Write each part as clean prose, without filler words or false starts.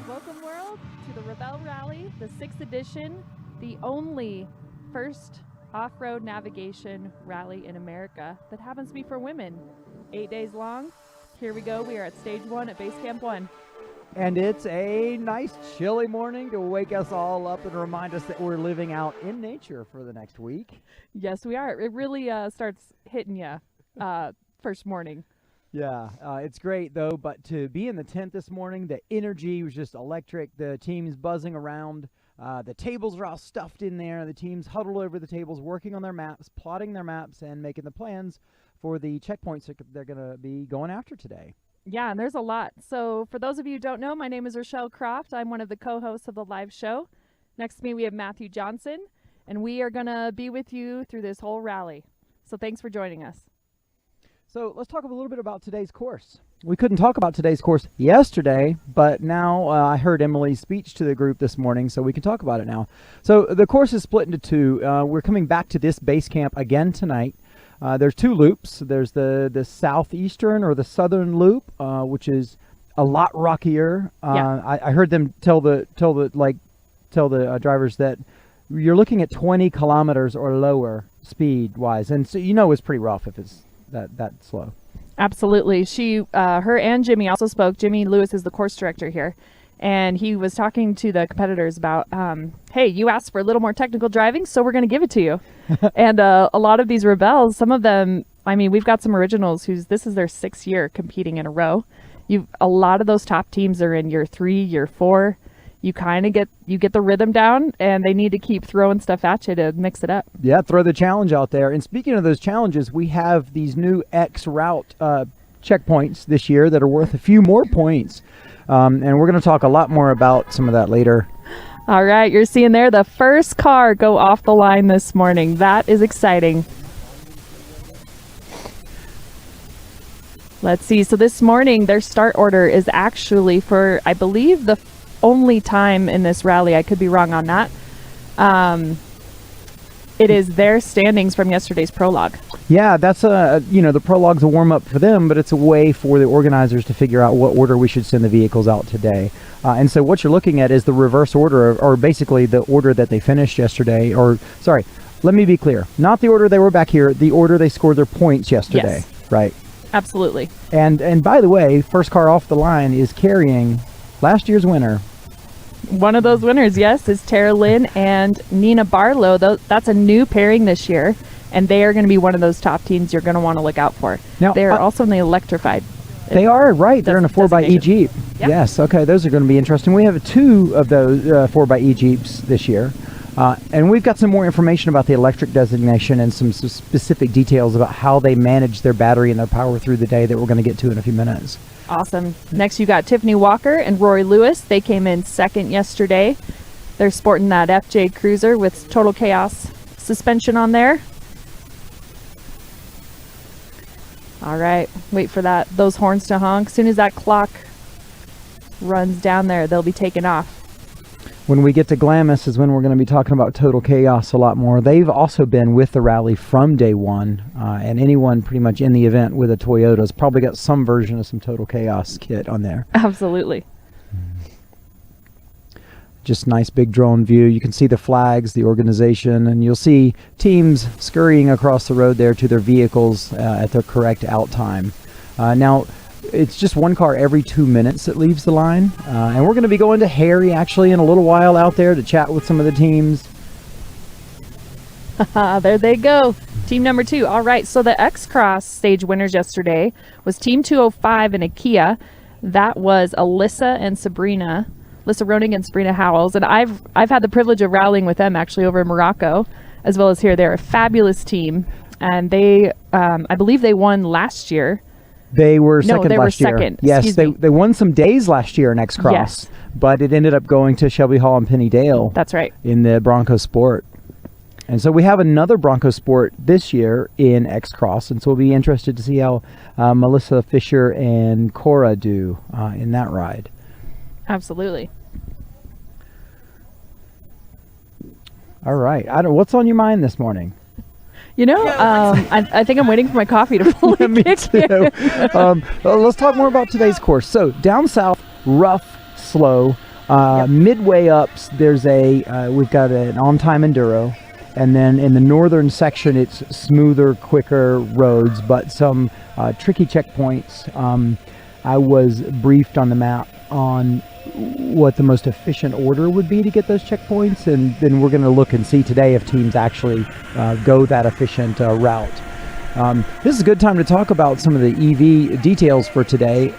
Welcome, world, to the Rebelle Rally, the 6th edition, the only first off-road navigation rally in America that happens to be for women. 8 days long. Here we go. We are at stage 1 at Base Camp 1. And it's a nice chilly morning to wake us all up and remind us that we're living out in nature for the next week. Yes, we are. It really starts hitting you first morning. Yeah, it's great though, but to be in the tent this morning, the energy was just electric. The team's buzzing around. The tables are all stuffed in there. The team's huddled over the tables, working on their maps, plotting their maps, and making the plans for the checkpoints that they're going to be going after today. Yeah, and there's a lot. So for those of you who don't know, my name is Rachelle Croft. I'm one of the co-hosts of the live show. Next to me, we have Matthew Johnson, and we are going to be with you through this whole rally. So thanks for joining us. So let's talk a little bit about today's course. We couldn't talk about today's course yesterday, but now I heard Emily's speech to the group this morning, so we can talk about it now. So the course is split into two. We're coming back to this base camp again tonight. There's two loops. There's the southeastern or the southern loop, which is a lot rockier. I heard them tell the drivers that you're looking at 20 kilometers or lower speed wise, and so it's pretty rough if it's that slow. Absolutely. Her and Jimmy also spoke. Jimmy Lewis is the course director here, and he was talking to the competitors about, hey, you asked for a little more technical driving, so we're going to give it to you. And a lot of these Rebelles, some of them, I mean, we've got some originals this is their 6th year competing in a row. A lot of those top teams are in year 3, year 4. You kind of get the rhythm down, and they need to keep throwing stuff at you to mix it up. Yeah, throw the challenge out there. And speaking of those challenges, we have these new X route checkpoints this year that are worth a few more points. And we're going to talk a lot more about some of that later. All right, you're seeing there the first car go off the line this morning. That is exciting. Let's see. So this morning, their start order is actually for, I believe, the only time in this rally, I could be wrong on that. It is their standings from yesterday's prologue. Yeah, that's the prologue's a warm up for them, but it's a way for the organizers to figure out what order we should send the vehicles out today. And so what you're looking at is the reverse order, or basically the order that they finished yesterday. Let me be clear, not the order they were back here, the order they scored their points yesterday. Yes. Right. Absolutely. And by the way, first car off the line is carrying last year's winner. One of those winners, yes, is Tara Lynn and Nina Barlow. That's a new pairing this year, and they are going to be one of those top teams you're going to want to look out for. Now, they are also in the electrified. They are, right. They're in a 4xe Jeep. Yep. Yes, okay, those are going to be interesting. We have 2 of those 4xe Jeeps this year. And we've got some more information about the electric designation and some specific details about how they manage their battery and their power through the day that we're going to get to in a few minutes. Awesome. Next, you got Tiffany Walker and Rory Lewis. They came in second yesterday. They're sporting that FJ Cruiser with Total Chaos suspension on there. All right. Wait for those horns to honk. As soon as that clock runs down there, they'll be taken off. When we get to Glamis is when we're going to be talking about Total Chaos a lot more. They've also been with the rally from day one, and anyone pretty much in the event with a Toyota has probably got some version of some Total Chaos kit on there. Absolutely. Just nice big drone view. You can see the flags, the organization, and you'll see teams scurrying across the road there to their vehicles at their correct out time. Now, it's just one car every 2 minutes that leaves the line. And we're going to be going to Harry actually in a little while out there to chat with some of the teams. There they go. Team number 2. All right. So the X-Cross stage winners yesterday was Team 205 in a Kia. That was Alyssa and Sabrina. Alyssa Ronig and Sabrina Howells. And I've had the privilege of rallying with them actually over in Morocco as well as here. They're a fabulous team. And they, I believe they won last year. They were second last year. Second. Yes, they won some days last year in X-Cross, yes, but it ended up going to Shelby Hall and Penny Dale. That's right. In the Bronco Sport. And so we have another Bronco Sport this year in X-Cross, and so we'll be interested to see how Melissa Fisher and Cora do in that ride. Absolutely. All right. What's on your mind this morning? You know, I think I'm waiting for my coffee to fully Me kick too. in. Let's talk more about today's course. So down south, rough, slow. Midway ups, there's we've got an on-time enduro, and then in the northern section, it's smoother, quicker roads, but some tricky checkpoints. I was briefed on the map on what the most efficient order would be to get those checkpoints, and then we're going to look and see today if teams actually go that efficient route. This is a good time to talk about some of the EV details for today.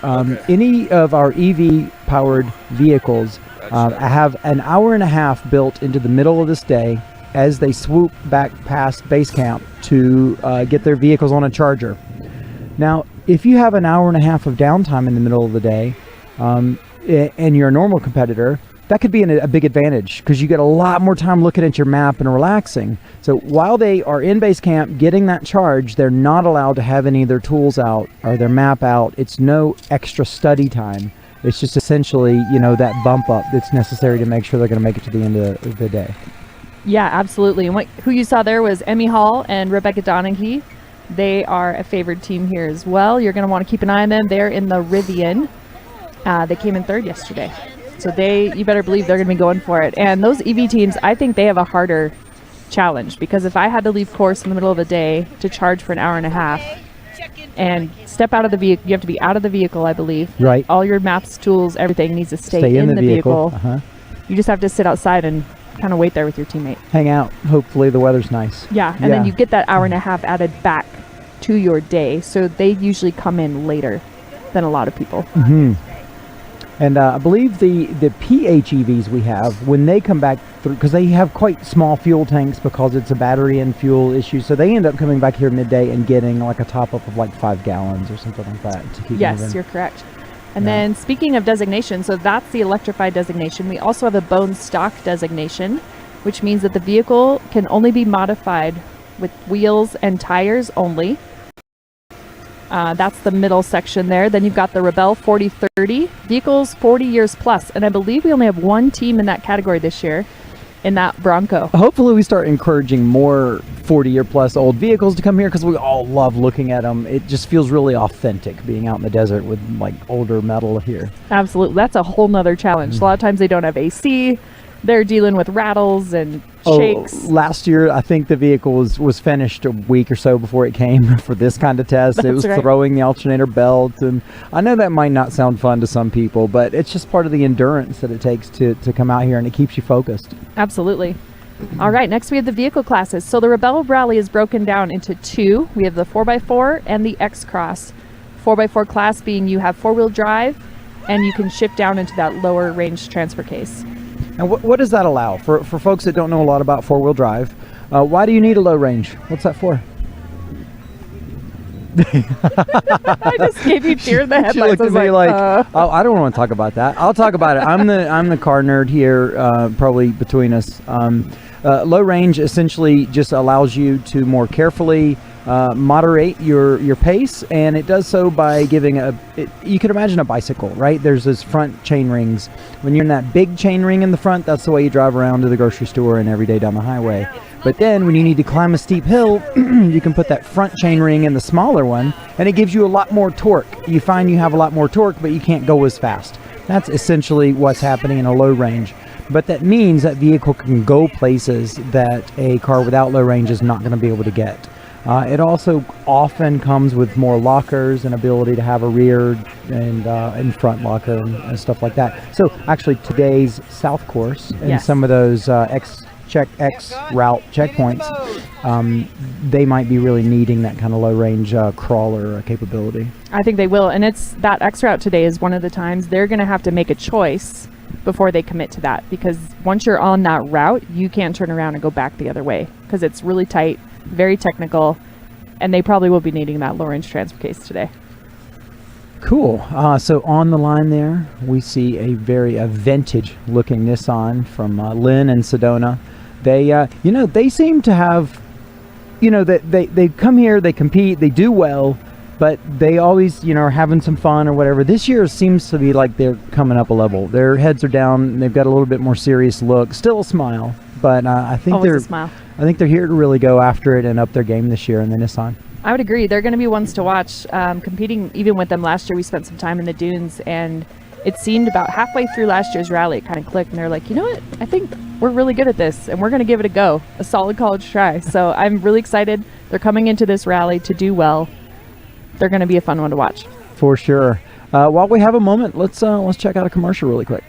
Any of our EV powered vehicles have an hour and a half built into the middle of this day as they swoop back past base camp to get their vehicles on a charger. Now, if you have an hour and a half of downtime in the middle of the day, and you're a normal competitor, that could be a big advantage because you get a lot more time looking at your map and relaxing. So while they are in base camp getting that charge, they're not allowed to have any of their tools out or their map out. It's no extra study time. It's just essentially, that bump up that's necessary to make sure they're going to make it to the end of the day. Yeah, absolutely. And who you saw there was Emmy Hall and Rebecca Donaghy. They are a favored team here as well. You're going to want to keep an eye on them. They're in the Rivian. They came in third yesterday. So you better believe they're going to be going for it. And those EV teams, I think they have a harder challenge because if I had to leave course in the middle of the day to charge for an hour and a half and step out of the vehicle, you have to be out of the vehicle, I believe. Right. All your maps, tools, everything needs to stay in the vehicle. Uh-huh. You just have to sit outside and kind of wait there with your teammate. Hang out. Hopefully the weather's nice. Yeah, and then you get that hour and a half added back to your day. So they usually come in later than a lot of people. Mm-hmm. And I believe the PHEVs we have, when they come back through, because they have quite small fuel tanks because it's a battery and fuel issue, so they end up coming back here midday and getting like a top-up of like 5 gallons or something like that to keep moving. You're correct. And then speaking of designation, so that's the electrified designation. We also have a bone stock designation, which means that the vehicle can only be modified with wheels and tires only. That's the middle section there. Then you've got the Rebelle 4030, vehicles 40 years plus. And I believe we only have one team in that category this year in that Bronco. Hopefully we start encouraging more 40-year plus old vehicles to come here because we all love looking at them. It just feels really authentic being out in the desert with like older metal here. Absolutely. That's a whole nother challenge. A lot of times they don't have AC. They're dealing with rattles and shakes. Last year, I think the vehicle was finished a week or so before it came for this kind of test. It was throwing the alternator belt, and I know that might not sound fun to some people, but it's just part of the endurance that it takes to come out here, and it keeps you focused. Absolutely. All right, next we have the vehicle classes. So the Rebelle Rally is broken down into two. We have the 4x4 and the X-Cross. 4x4 class being you have four-wheel drive, and you can shift down into that lower range transfer case. And what does that allow? For folks that don't know a lot about four-wheel drive, why do you need a low range? What's that for? I just gave you deer in the headlights. She looked at me like, oh, I don't want to talk about that. I'll talk about it. I'm the car nerd here, probably between us. Low range essentially just allows you to more carefully moderate your pace, and it does so by giving you can imagine a bicycle, right? There's those front chain rings. When you're in that big chain ring in the front, that's the way you drive around to the grocery store and every day down the highway. But then when you need to climb a steep hill, you can put that front chain ring in the smaller one, and it gives you a lot more torque. You find you have a lot more torque, but you can't go as fast. That's essentially what's happening in a low range. But that means that vehicle can go places that a car without low range is not going to be able to get. It also often comes with more lockers and ability to have a rear and front locker and stuff like that. So actually today's South course and some of those X route checkpoints, they might be really needing that kind of low range crawler capability. I think they will, and it's that X route today is one of the times they're going to have to make a choice before they commit to that, because once you're on that route, you can't turn around and go back the other way because it's really tight, very technical, and they probably will be needing that low range transfer case today. Cool. So on the line there, we see a very vintage looking Nissan from Lynn and Sedona. They, they seem to have, they come here, they compete, they do well, but they always, are having some fun or whatever. This year seems to be like they're coming up a level. Their heads are down, and they've got a little bit more serious look. Still a smile, but I think Always a smile. I think they're here to really go after it and up their game this year in the Nissan. I would agree. They're going to be ones to watch. Competing even with them last year, we spent some time in the dunes, and it seemed about halfway through last year's rally, it kind of clicked, and they're like, you know what? I think we're really good at this, and we're going to give it a go, a solid college try. So I'm really excited. They're coming into this rally to do well. They're going to be a fun one to watch. For sure. While we have a moment, let's check out a commercial really quick.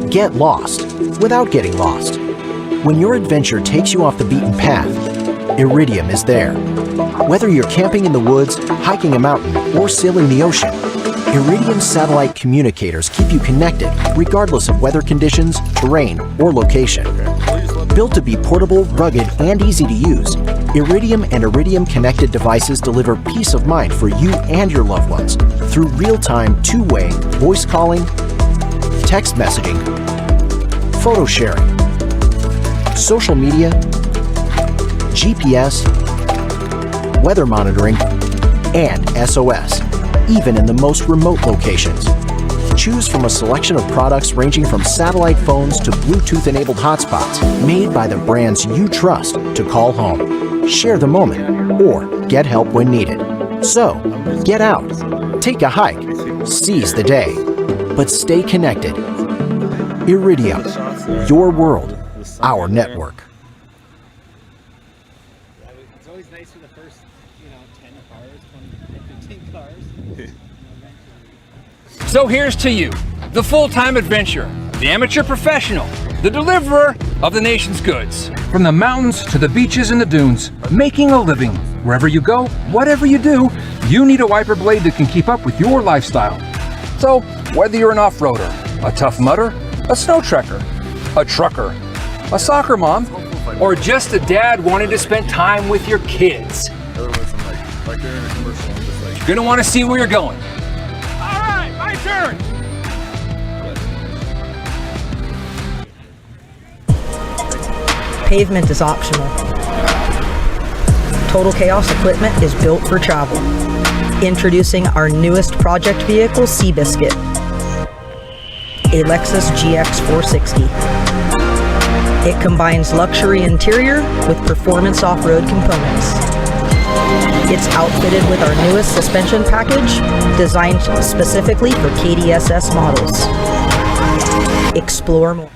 Get lost without getting lost. When your adventure takes you off the beaten path, Iridium is there. Whether you're camping in the woods, hiking a mountain, or sailing the ocean, Iridium satellite communicators keep you connected regardless of weather conditions, terrain, or location. Built to be portable, rugged, and easy to use, Iridium and Iridium connected devices deliver peace of mind for you and your loved ones through real-time two-way voice calling, text messaging, photo sharing, social media, GPS, weather monitoring, and SOS, even in the most remote locations. Choose from a selection of products ranging from satellite phones to Bluetooth-enabled hotspots made by the brands you trust to call home, share the moment, or get help when needed. So, get out, take a hike, seize the day, but stay connected. Iridium, your world, our network. It's always nice for the first, 10 cars, 20, 15 cars. So here's to you, the full-time adventurer, the amateur professional, the deliverer of the nation's goods. From the mountains to the beaches and the dunes, making a living. Wherever you go, whatever you do, you need a wiper blade that can keep up with your lifestyle. So, whether you're an off-roader, a tough mudder, a snow trekker, a trucker, a soccer mom, or just a dad wanting to spend time with your kids, Like they're in a commercial. you're gonna want to see where you're going. All right, my turn. Pavement is optional. Total Chaos equipment is built for travel. Introducing our newest project vehicle, Seabiscuit, a Lexus GX 460. It combines luxury interior with performance off-road components. It's outfitted with our newest suspension package, designed specifically for KDSS models. Explore more.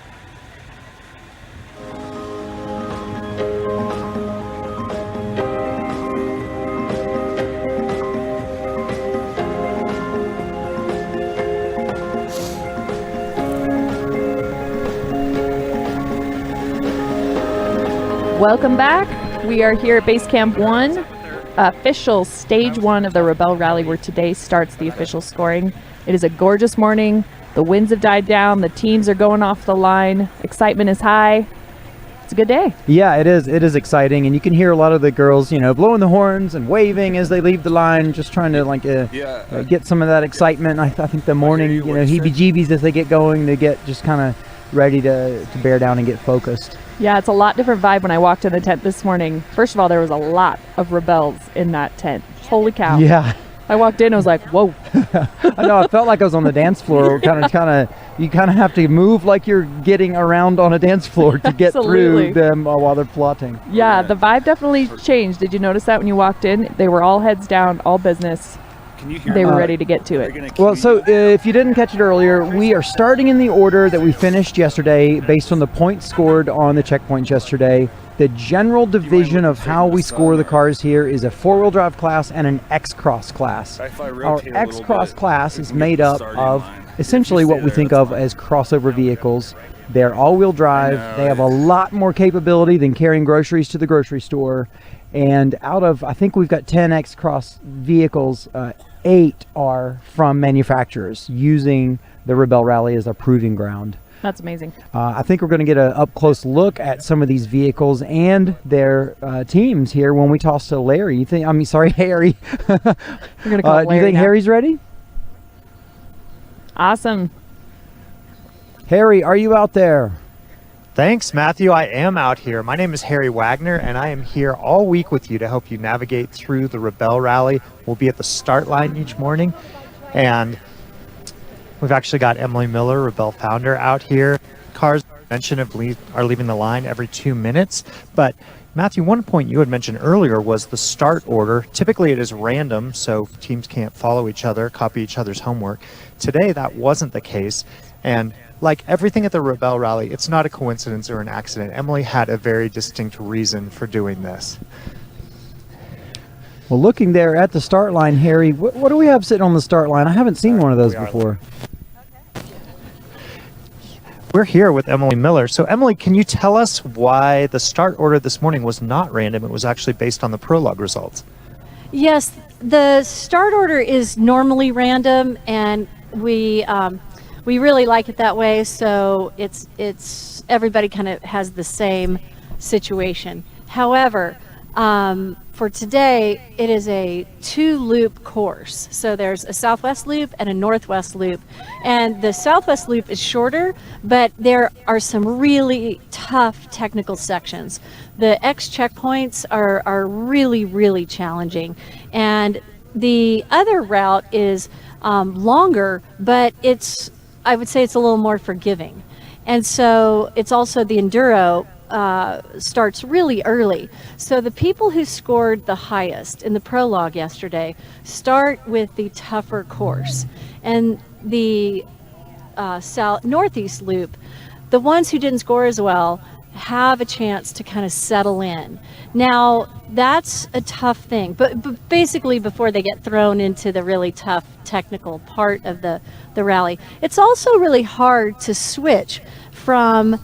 Welcome back. We are here at Base Camp 1, official stage 1 of the Rebelle Rally, where today starts the official scoring. It is a gorgeous morning. The winds have died down. The teams are going off the line. Excitement is high. It's a good day. Yeah, it is. It is exciting, and you can hear a lot of the girls, blowing the horns and waving as they leave the line, just trying to get some of that excitement. I think the morning, heebie-jeebies as they get going, they get just kind of ready to bear down and get focused. Yeah, it's a lot different vibe when I walked in the tent this morning. First of all, there was a lot of Rebels in that tent. Holy cow. Yeah. I walked in, I was like, whoa. I know, I felt like I was on the dance floor. You kind of have to move like you're getting around on a dance floor to get through them while they're plotting. Yeah, the vibe definitely changed. Did you notice that when you walked in? They were all heads down, all business. They were ready to get to it. Well, so if you didn't catch it earlier, we are starting in the order that we finished yesterday based on the points scored on the checkpoints yesterday. The general division of how we score the cars here is a four-wheel drive class and an X-Cross class. Our X-Cross class is made up of essentially what we think of as crossover vehicles. They're all-wheel drive. They have a lot more capability than carrying groceries to the grocery store. And out of, I think we've got 10 X-Cross vehicles, 8 are from manufacturers using the Rebelle Rally as a proving ground. That's amazing. I think we're going to get an up-close look at some of these vehicles and their teams here when we toss to Larry. Harry. We're going to call Larry do you think now. Harry's ready? Awesome. Harry, are you out there? Thanks, Matthew. I am out here. My name is Harry Wagner, and I am here all week with you to help you navigate through the Rebelle Rally. We'll be at the start line each morning, and we've actually got Emily Miller, Rebelle founder, out here. Cars mentioned are leaving the line every 2 minutes, but Matthew, one point you had mentioned earlier was the start order. Typically it is random, so teams can't follow each other, copy each other's homework. Today that wasn't the case, and like everything at the Rebelle Rally, it's not a coincidence or an accident. Emily had a very distinct reason for doing this. Well, looking there at the start line, Harry, what do we have sitting on the start line? I haven't seen one of those before. We're here with Emily Miller. So Emily, can you tell us why the start order this morning was not random? It was actually based on the Prologue results. Yes, the start order is normally random, and we really like it that way. So it's everybody kind of has the same situation. However, for today, it is a 2-loop course. So there's a southwest loop and a northwest loop. And the southwest loop is shorter, but there are some really tough technical sections. The X checkpoints are really, really challenging. And the other route is longer, but I would say it's a little more forgiving. And so it's also the enduro starts really early. So the people who scored the highest in the Prologue yesterday start with the tougher course. And the northeast loop, the ones who didn't score as well have a chance to kind of settle in. Now, that's a tough thing, but basically before they get thrown into the really tough technical part of the rally. It's also really hard to switch from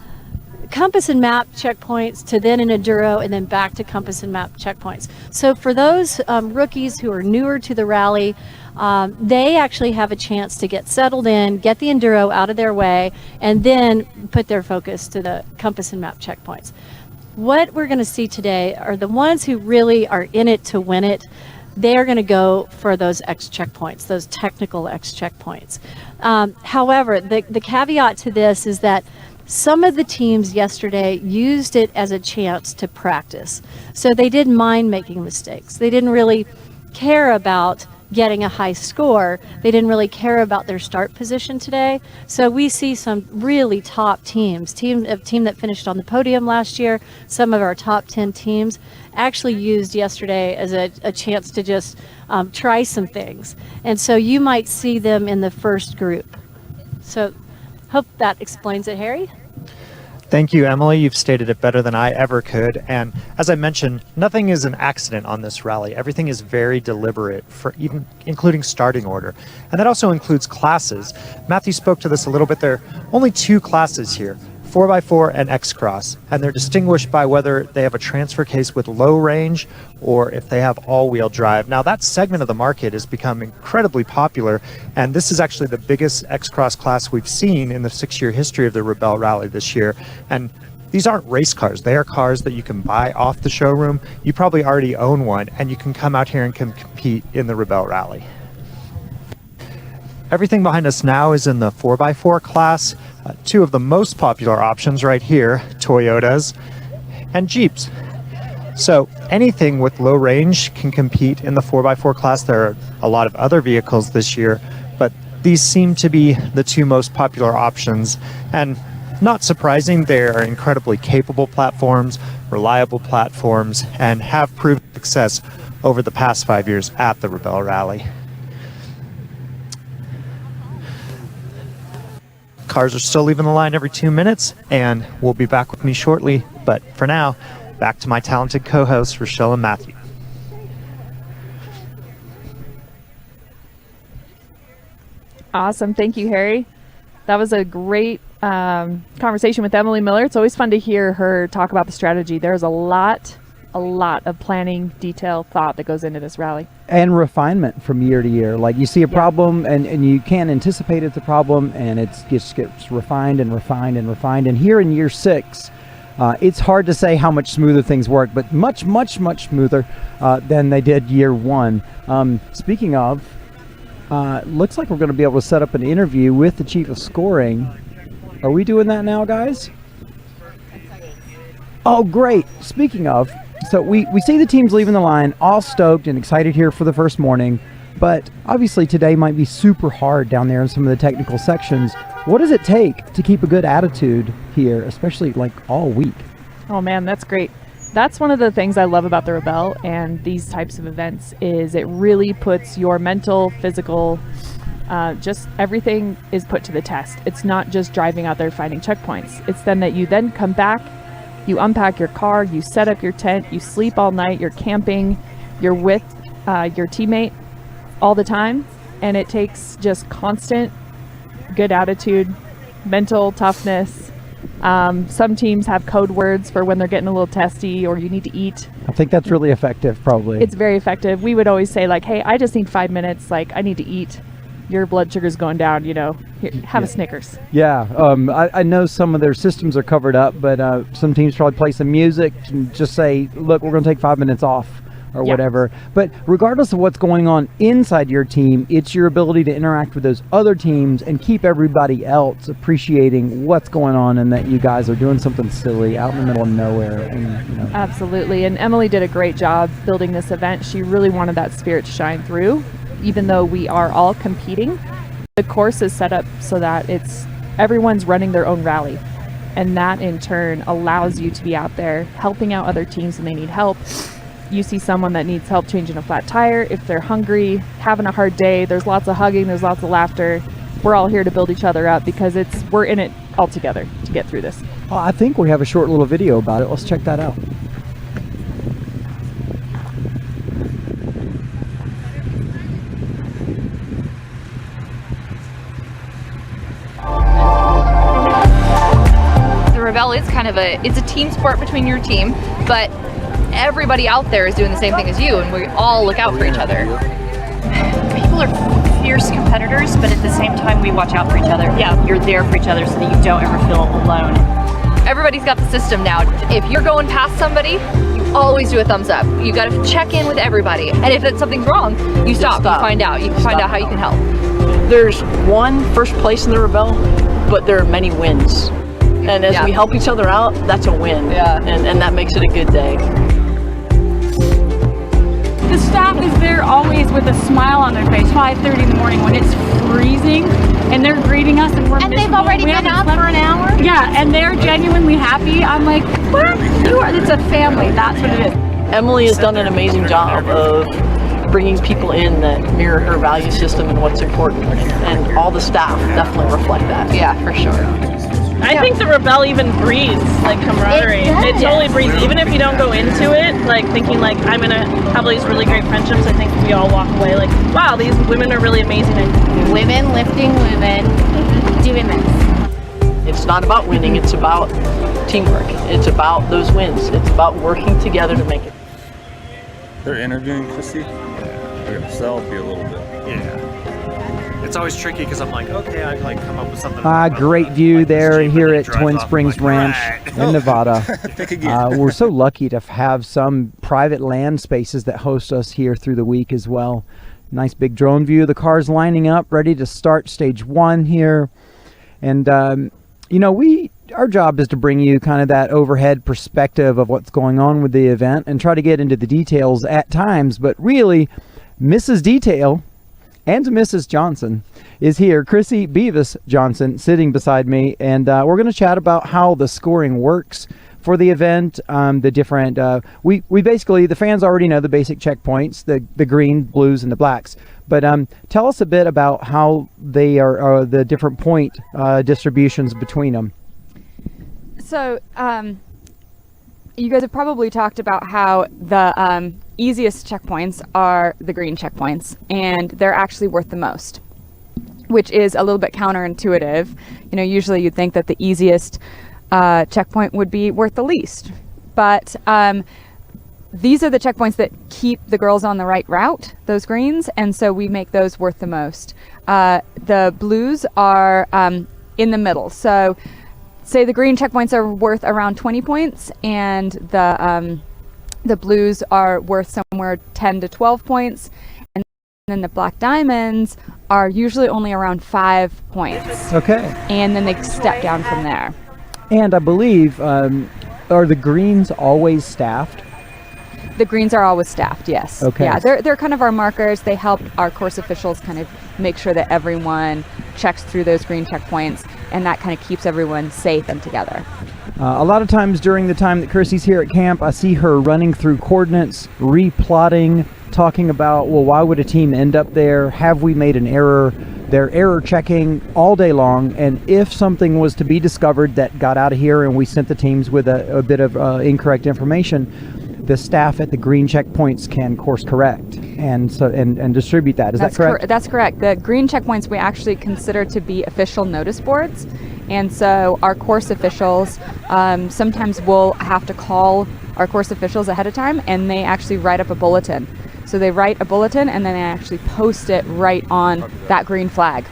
compass and map checkpoints to then an enduro and then back to compass and map checkpoints. So for those rookies who are newer to the rally, they actually have a chance to get settled in, get the enduro out of their way, and then put their focus to the compass and map checkpoints. What we're going to see today are the ones who really are in it to win it. They are going to go for those X checkpoints, those technical X checkpoints. However, the caveat to this is that some of the teams yesterday used it as a chance to practice. So they didn't mind making mistakes. They didn't really care about getting a high score. They didn't really care about their start position today. So we see some really top teams, a team that finished on the podium last year, some of our top 10 teams actually used yesterday as a chance to just try some things. And so you might see them in the first group. So hope that explains it, Harry. Thank you, Emily. You've stated it better than I ever could. And as I mentioned, nothing is an accident on this rally. Everything is very deliberate, including starting order. And that also includes classes. Matthew spoke to this a little bit. There are only 2 classes here, 4x4 and X-Cross. And they're distinguished by whether they have a transfer case with low range or if they have all-wheel drive. Now, that segment of the market has become incredibly popular, and this is actually the biggest X-Cross class we've seen in the 6-year history of the Rebelle Rally this year. And these aren't race cars. They are cars that you can buy off the showroom. You probably already own one, and you can come out here and compete in the Rebelle Rally. Everything behind us now is in the 4x4 class. 2 of the most popular options right here, Toyotas and Jeeps. So anything with low range can compete in the 4x4 class. There are a lot of other vehicles this year, but these seem to be the 2 most popular options. And not surprising, they are incredibly capable platforms, reliable platforms, and have proved success over the past 5 years at the Rebelle Rally. Cars are still leaving the line every 2 minutes, and will be back with me shortly. But for now, back to my talented co-hosts, Rachelle and Matthew. Awesome. Thank you, Harry. That was a great conversation with Emily Miller. It's always fun to hear her talk about the strategy. There's a lot of planning, detail, thought that goes into this rally. And refinement from year to year. Like you see a problem and you can't anticipate it's a problem, and it just gets refined and refined and refined. And here in year 6, it's hard to say how much smoother things work, but much smoother than they did year 1. Speaking of, looks like we're going to be able to set up an interview with the chief of scoring. Are we doing that now, guys? Oh, great. Speaking of, so we see the teams leaving the line, all stoked and excited here for the first morning, but obviously today might be super hard down there in some of the technical sections. What does it take to keep a good attitude here, especially like all week? Oh man, that's great. That's one of the things I love about the Rebelle and these types of events is it really puts your mental, physical, just everything is put to the test. It's not just driving out there finding checkpoints. It's then that you then come back, you unpack your car, you set up your tent, you sleep all night, you're camping, you're with your teammate all the time, and it takes just constant good attitude, mental toughness. Some teams have code words for when they're getting a little testy or you need to eat. I think that's really effective, probably. It's very effective. We would always say like, hey, I just need 5 minutes. Like, I need to eat. Your blood sugar's going down, you know. Here, have a Snickers. Yeah, I know some of their systems are covered up, but some teams probably play some music and just say, look, we're going to take 5 minutes off or whatever. But regardless of what's going on inside your team, it's your ability to interact with those other teams and keep everybody else appreciating what's going on and that you guys are doing something silly out in the middle of nowhere. And, you know. Absolutely. And Emily did a great job building this event. She really wanted that spirit to shine through. Even though we are all competing, the course is set up so that everyone's running their own rally. And that in turn allows you to be out there helping out other teams when they need help. You see someone that needs help changing a flat tire, if they're hungry, having a hard day, there's lots of hugging, there's lots of laughter. We're all here to build each other up because we're in it all together to get through this. Well, I think we have a short little video about it. Let's check that out. The Rebelle is kind of it's a team sport between your team, but everybody out there is doing the same thing as you, and we all look out for each other. People are fierce competitors, but at the same time, we watch out for each other. Yeah, you're there for each other so that you don't ever feel alone. Everybody's got the system now. If you're going past somebody, you always do a thumbs up. You got to check in with everybody, and if something's wrong, you stop. You find out. You find out how you can help. There's one first place in the Rebelle, but there are many wins. And as we help each other out, that's a win. Yeah. And that makes it a good day. The staff is there always with a smile on their face, 5:30 in the morning when it's freezing, and they're greeting us and we're miserable. They've already been up for an hour? Yeah, and they're genuinely happy. I'm like, what? It's a family, that's what it is. Emily has done an amazing job of bringing people in that mirror her value system and what's important. And all the staff definitely reflect that. Yeah, for sure. I think the Rebelle even breeds like camaraderie. It totally breeds, even if you don't go into it like thinking like I'm gonna have these really great friendships. I think we all walk away like, wow, these women are really amazing. Women lifting women, doing this. It's not about winning, it's about teamwork. It's about those wins. It's about working together to make it. They're interviewing Chrissie? Yeah. They're gonna sell you a little bit. Yeah. It's always tricky because I'm like, okay, I'd like come up with something. Great view there here at Twin Springs Ranch in Nevada. We're so lucky to have some private land spaces that host us here through the week as well. Nice big drone view. The cars lining up, ready to start stage 1 here. And, you know, our job is to bring you kind of that overhead perspective of what's going on with the event and try to get into the details at times. But really, Mrs. Detail and Mrs. Johnson is here. Chrissie Beavis Johnson sitting beside me, and we're going to chat about how the scoring works for the event. The different we basically, the fans already know the basic checkpoints, the green, blues, and the blacks. But tell us a bit about how they are the different point distributions between them. So you guys have probably talked about how the easiest checkpoints are the green checkpoints, and they're actually worth the most, which is a little bit counterintuitive. You know, usually you'd think that the easiest checkpoint would be worth the least, but these are the checkpoints that keep the girls on the right route, those greens, and so we make those worth the most. The blues are in the middle, so say the green checkpoints are worth around 20 points, and the blues are worth somewhere 10 to 12 points, and then the black diamonds are usually only around 5 points. Okay. And then they step down from there. And I believe are the greens always staffed? The greens are always staffed, yes. Okay. Yeah, they're kind of our markers. They help our course officials kind of make sure that everyone checks through those green checkpoints, and that kind of keeps everyone safe and together. A lot of times during the time that Chrissie's here at camp, I see her running through coordinates, replotting, talking about, well, why would a team end up there? Have we made an error? They're error checking all day long, and if something was to be discovered that got out of here and we sent the teams with a bit of incorrect information, the staff at the green checkpoints can course correct and distribute that. Is that correct? That's correct. The green checkpoints we actually consider to be official notice boards, and so our course officials sometimes will have to call our course officials ahead of time, and they actually write up a bulletin. So they write a bulletin and then they actually post it right on that green flag.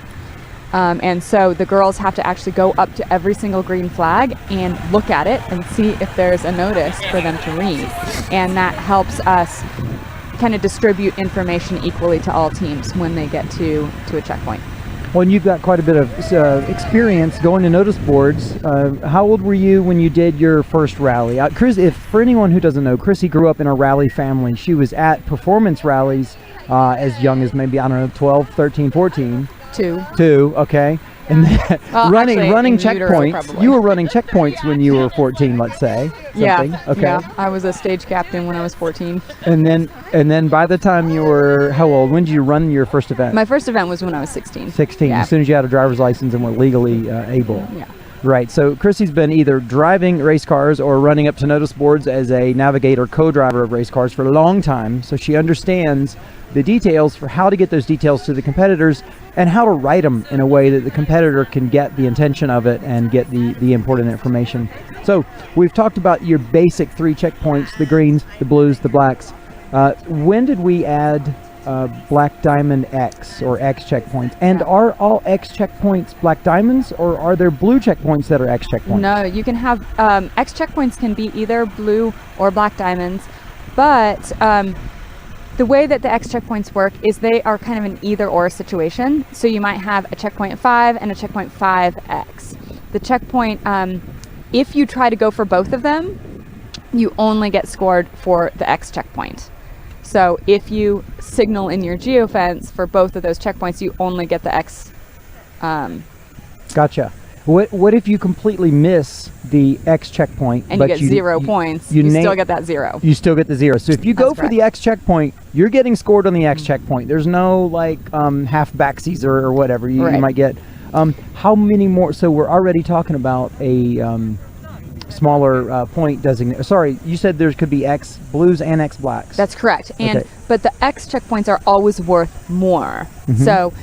And so the girls have to actually go up to every single green flag and look at it and see if there's a notice for them to read. And that helps us kind of distribute information equally to all teams when they get to a checkpoint. Well, and you've got quite a bit of experience going to notice boards. How old were you when you did your first rally? For anyone who doesn't know, Chrissie grew up in a rally family. She was at performance rallies as young as maybe, 12, 13, 14. Two, okay. And then running checkpoints. You were running checkpoints when you were 14, let's say. Yeah. Okay. Yeah. I was a stage captain when I was 14. And then by the time you were how old? When did you run your first event? My first event was when I was 16. 16. Yeah. As soon as you had a driver's license and were legally able. Yeah. Right. So Chrissie's been either driving race cars or running up to notice boards as a navigator, co-driver of race cars for a long time. So she understands the details for how to get those details to the competitors and how to write them in a way that the competitor can get the intention of it and get the important information. So we've talked about your basic 3 checkpoints, the greens, the blues, the blacks. When did we add Black Diamond X or X checkpoints? And are all X checkpoints Black Diamonds, or are there blue checkpoints that are X checkpoints? No, you can have X checkpoints can be either blue or Black Diamonds, but the way that the X checkpoints work is they are kind of an either or situation. So you might have a checkpoint 5 and a checkpoint 5X. The checkpoint, if you try to go for both of them, you only get scored for the X checkpoint. So if you signal in your geofence for both of those checkpoints, you only get the X. Gotcha. What if you completely miss the X checkpoint and you get 0 points? You still get that 0. You still get the 0. So if you go for the X checkpoint, you're getting scored on the X checkpoint. There's no half backsies or whatever you might get. How many more? So we're already talking about a smaller point designation. Sorry, you said there could be X blues and X blacks. That's correct. But the X checkpoints are always worth more. Mm-hmm. So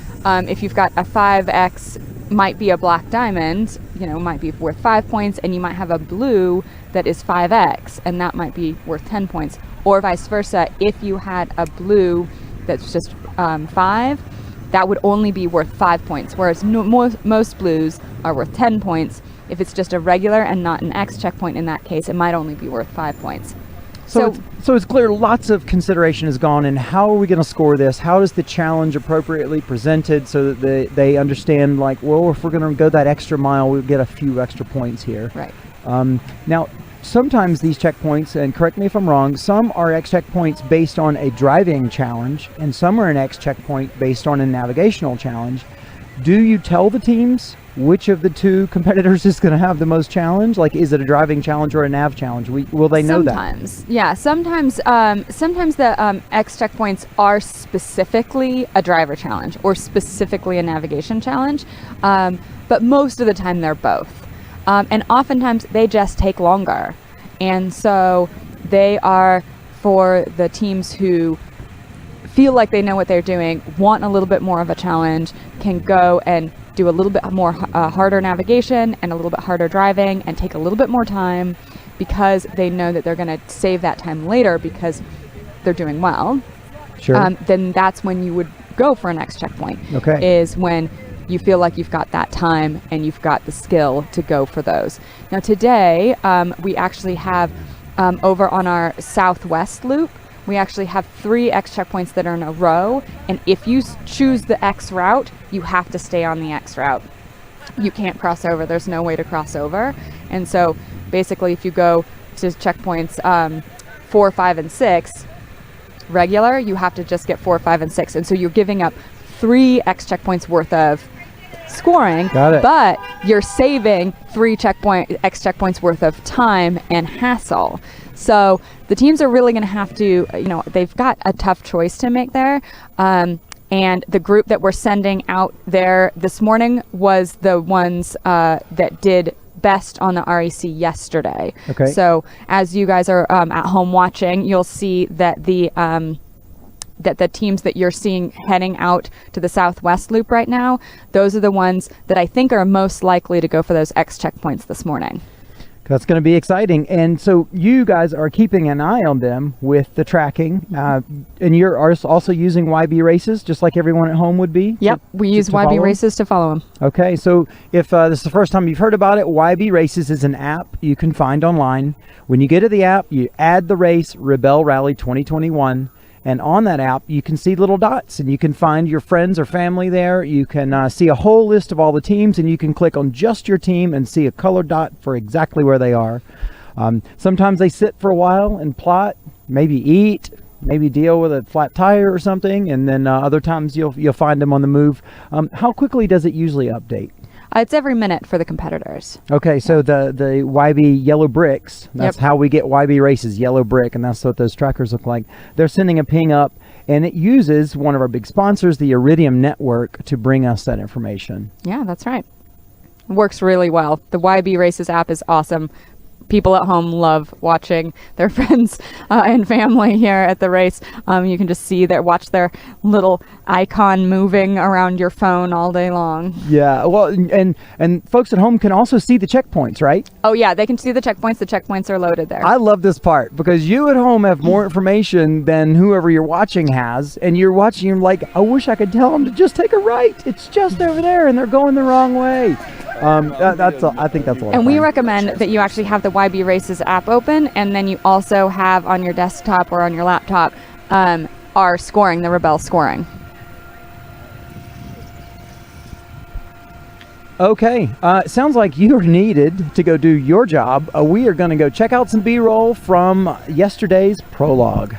if you've got a 5X, might be a Black Diamond, might be worth 5 points, and you might have a blue that is 5X, and that might be worth 10 points. Or vice versa, if you had a blue that's just 5, that would only be worth 5 points, whereas most blues are worth 10 points. If it's just a regular and not an X checkpoint in that case, it might only be worth 5 points. So it's clear lots of consideration has gone in. How are we going to score this? How is the challenge appropriately presented so that they understand, if we're going to go that extra mile, we'll get a few extra points here. Right. Now, sometimes these checkpoints, and correct me if I'm wrong, some are X checkpoints based on a driving challenge, and some are an X checkpoint based on a navigational challenge. Do you tell the teams which of the two competitors is going to have the most challenge? Is it a driving challenge or a nav challenge? Will they know that? Sometimes, yeah. Sometimes the X checkpoints are specifically a driver challenge or specifically a navigation challenge, but most of the time they're both. And oftentimes they just take longer. And so they are for the teams who feel like they know what they're doing, want a little bit more of a challenge, can go and do a little bit more harder navigation and a little bit harder driving and take a little bit more time because they know that they're going to save that time later because they're doing well. Sure. Then that's when you would go for an X checkpoint. Okay. Is when you feel like you've got that time and you've got the skill to go for those. Now today, we actually have over on our southwest loop, we actually have 3 X checkpoints that are in a row, and if you choose the X route, you have to stay on the X route. You can't cross over. There's no way to cross over. And so basically if you go to checkpoints 4, 5, and 6 regular, you have to just get 4, 5, and 6. And so you're giving up 3 X checkpoints worth of scoring, but you're saving 3 X checkpoints worth of time and hassle. So the teams are really going to have to, they've got a tough choice to make there. And the group that we're sending out there this morning was the ones that did best on the REC yesterday. Okay. So as you guys are at home watching, you'll see that the teams that you're seeing heading out to the Southwest Loop right now, those are the ones that I think are most likely to go for those X checkpoints this morning. That's going to be exciting. And so you guys are keeping an eye on them with the tracking. And you're also using YB Races, just like everyone at home would be? Yep, we use YB Races to follow them. Okay, so if this is the first time you've heard about it, YB Races is an app you can find online. When you get to the app, you add the race, Rebelle Rally 2021. And on that app, you can see little dots, and you can find your friends or family there. You can see a whole list of all the teams, and you can click on just your team and see a colored dot for exactly where they are. Sometimes they sit for a while and plot, maybe eat, maybe deal with a flat tire or something, and then other times you'll find them on the move. How quickly does it usually update? It's every minute for the competitors. Okay, so the YB yellow bricks, that's how we get YB Races, yellow brick, and that's what those trackers look like. They're sending a ping up, and it uses one of our big sponsors, the Iridium network, to bring us that information. Yeah, that's right. It works really well. The YB Races app is awesome. People at home love watching their friends and family here at the race. You can just watch their little icon moving around your phone all day long. Yeah, well, and folks at home can also see the checkpoints, right? Oh yeah, they can see the checkpoints. The checkpoints are loaded there. I love this part because you at home have more information than whoever you're watching has, and you're watching, you're like, I wish I could tell them to just take a right. It's just over there, and they're going the wrong way. I think that's a lot. And we recommend that you actually have the YB Races app open, and then you also have on your desktop or on your laptop our scoring, the Rebelle scoring. Okay, sounds like you are needed to go do your job. We are going to go check out some B-roll from yesterday's Prologue.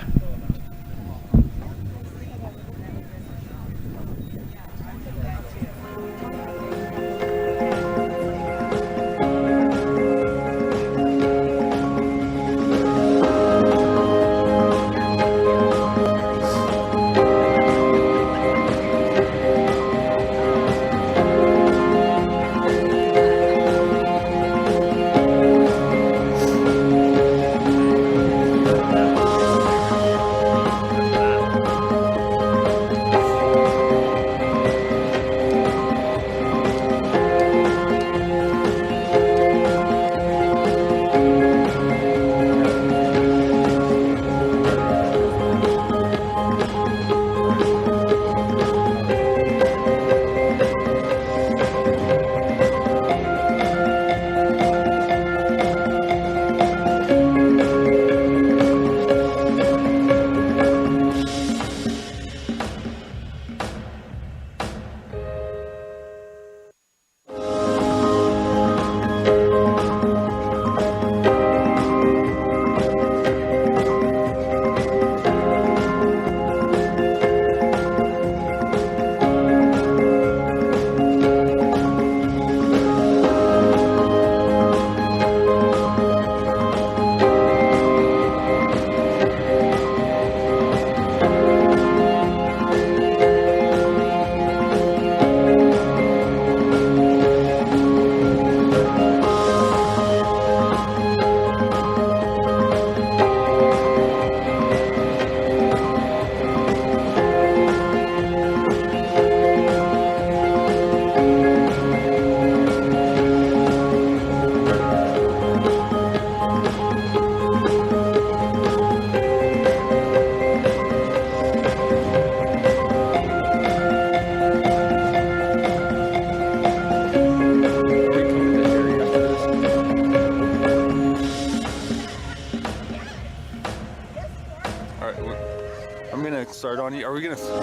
Start on you. Are we gonna go to the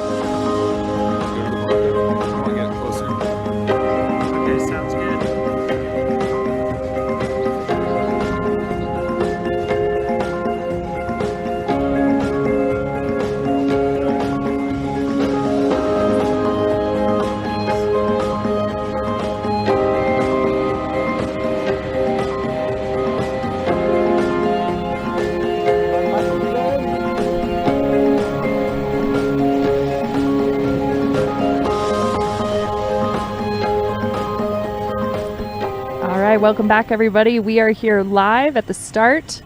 market? I want to get closer. Okay, sounds good. All right, welcome back, everybody. We are here live at the start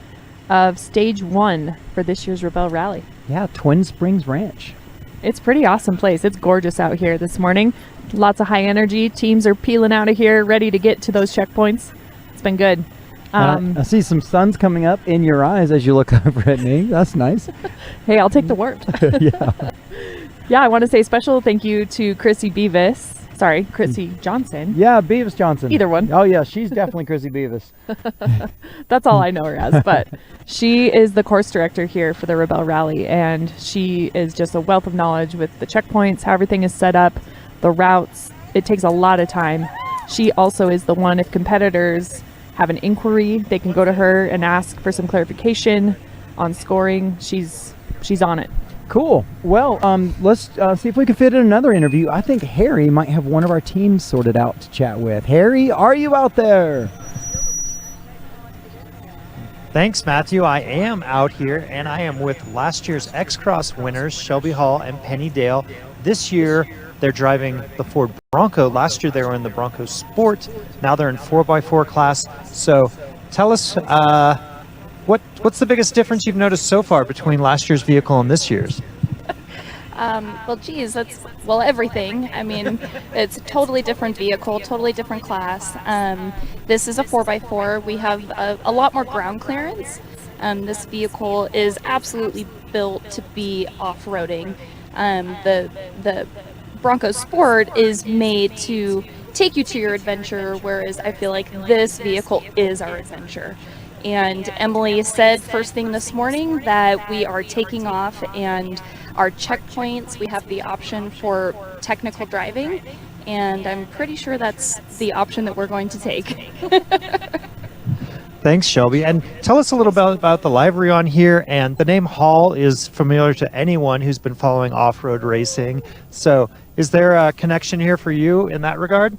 of stage 1 for this year's Rebelle Rally. Yeah, Twin Springs Ranch. It's a pretty awesome place. It's gorgeous out here this morning. Lots of high energy. Teams are peeling out of here, ready to get to those checkpoints. It's been good. I see some suns coming up in your eyes as you look over at me. That's nice. Hey, I'll take the warp. Yeah. Yeah, I want to say special thank you to Chrissie Beavis. Sorry, Chrissie Johnson. Yeah, Beavis Johnson. Either one. Oh, yeah, she's definitely Chrissie Beavis. That's all I know her as, but she is the course director here for the Rebelle Rally, and she is just a wealth of knowledge with the checkpoints, how everything is set up, the routes. It takes a lot of time. She also is the one, if competitors have an inquiry, they can go to her and ask for some clarification on scoring. She's on it. Cool. Well, let's see if we can fit in another interview. I think Harry might have one of our teams sorted out to chat with. Harry, are you out there? Thanks, Matthew. I am out here, and I am with last year's X-Cross winners, Shelby Hall and Penny Dale. This year, they're driving the Ford Bronco. Last year, they were in the Bronco Sport. Now they're in 4x4 class. So tell us, what's the biggest difference you've noticed so far between last year's vehicle and this year's? Well, geez, everything. I mean, it's a totally different vehicle, totally different class. This is a 4x4. We have a lot more ground clearance. This vehicle is absolutely built to be off-roading. The Bronco Sport is made to take you to your adventure, whereas I feel like this vehicle is our adventure. And Emily said first thing this morning that we are taking off, and our checkpoints, we have the option for technical driving, and I'm pretty sure that's the option that we're going to take. Thanks, Shelby. And tell us a little bit about the livery on here. And the name Hall is familiar to anyone who's been following off-road racing. So is there a connection here for you in that regard?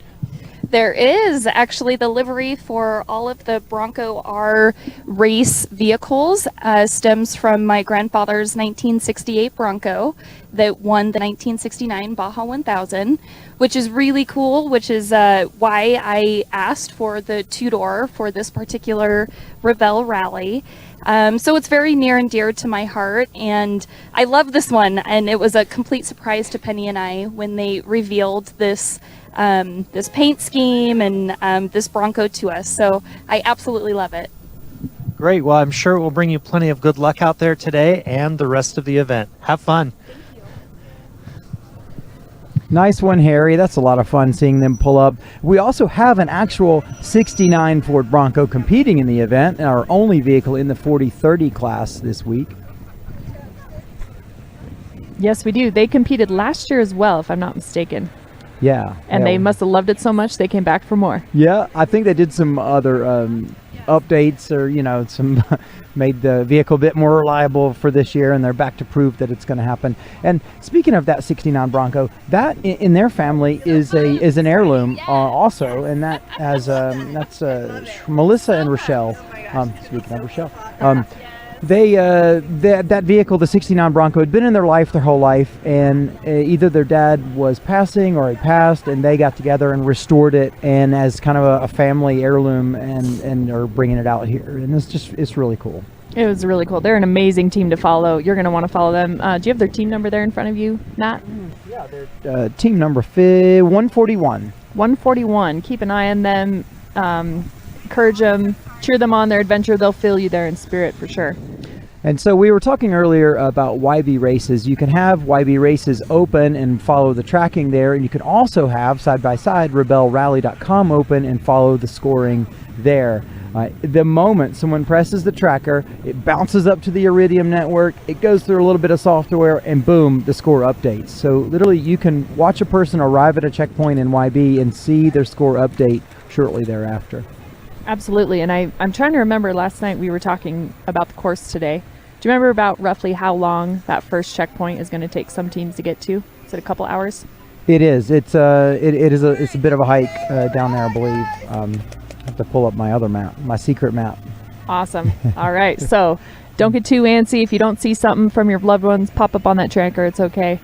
There is actually the livery for all of the Bronco R race vehicles stems from my grandfather's 1968 Bronco that won the 1969 Baja 1000, which is really cool, which is why I asked for the two-door for this particular Rebelle Rally. So it's very near and dear to my heart, and I love this one, and it was a complete surprise to Penny and I when they revealed this this paint scheme and this Bronco to us. So I absolutely love it. Great. Well, I'm sure it will bring you plenty of good luck out there today and the rest of the event. Have fun. Nice one, Harry. That's a lot of fun seeing them pull up. We also have an actual 69 Ford Bronco competing in the event, our only vehicle in the 40/30 class this week. Yes, we do. They competed last year as well, if I'm not mistaken. Yeah. And they must have loved it so much they came back for more. Yeah, I think they did some other updates, or some made the vehicle a bit more reliable for this year, and they're back to prove that it's going to happen. And speaking of that 69 Bronco, that in their family is an heirloom also, and that has that's Melissa and Rachelle. Speaking of Rachelle. That vehicle, the 69 Bronco, had been in their life their whole life, and either their dad was passing or he passed, and they got together and restored it, and as kind of a family heirloom, and are bringing it out here, and it's really cool. It was really cool. They're an amazing team to follow. You're going to want to follow them. Do you have their team number there in front of you, Nat? Yeah, they're team number 141. 141. Keep an eye on them. Encourage them. Cheer them on their adventure. They'll feel you there in spirit for sure. And so we were talking earlier about YB races. You can have YB races open and follow the tracking there, and you can also have side by side RebelleRally.com open and follow the scoring there. The moment someone presses the tracker, it bounces up to the Iridium network, it goes through a little bit of software, and boom, the score updates. So literally you can watch a person arrive at a checkpoint in YB and see their score update shortly thereafter. Absolutely. And I'm trying to remember, last night we were talking about the course today. Do you remember about roughly how long that first checkpoint is going to take some teams to get to? Is it a couple hours? It is. It's a bit of a hike down there, I believe. I have to pull up my other map, my secret map. Awesome. All right. So don't get too antsy. If you don't see something from your loved ones pop up on that tracker, it's okay.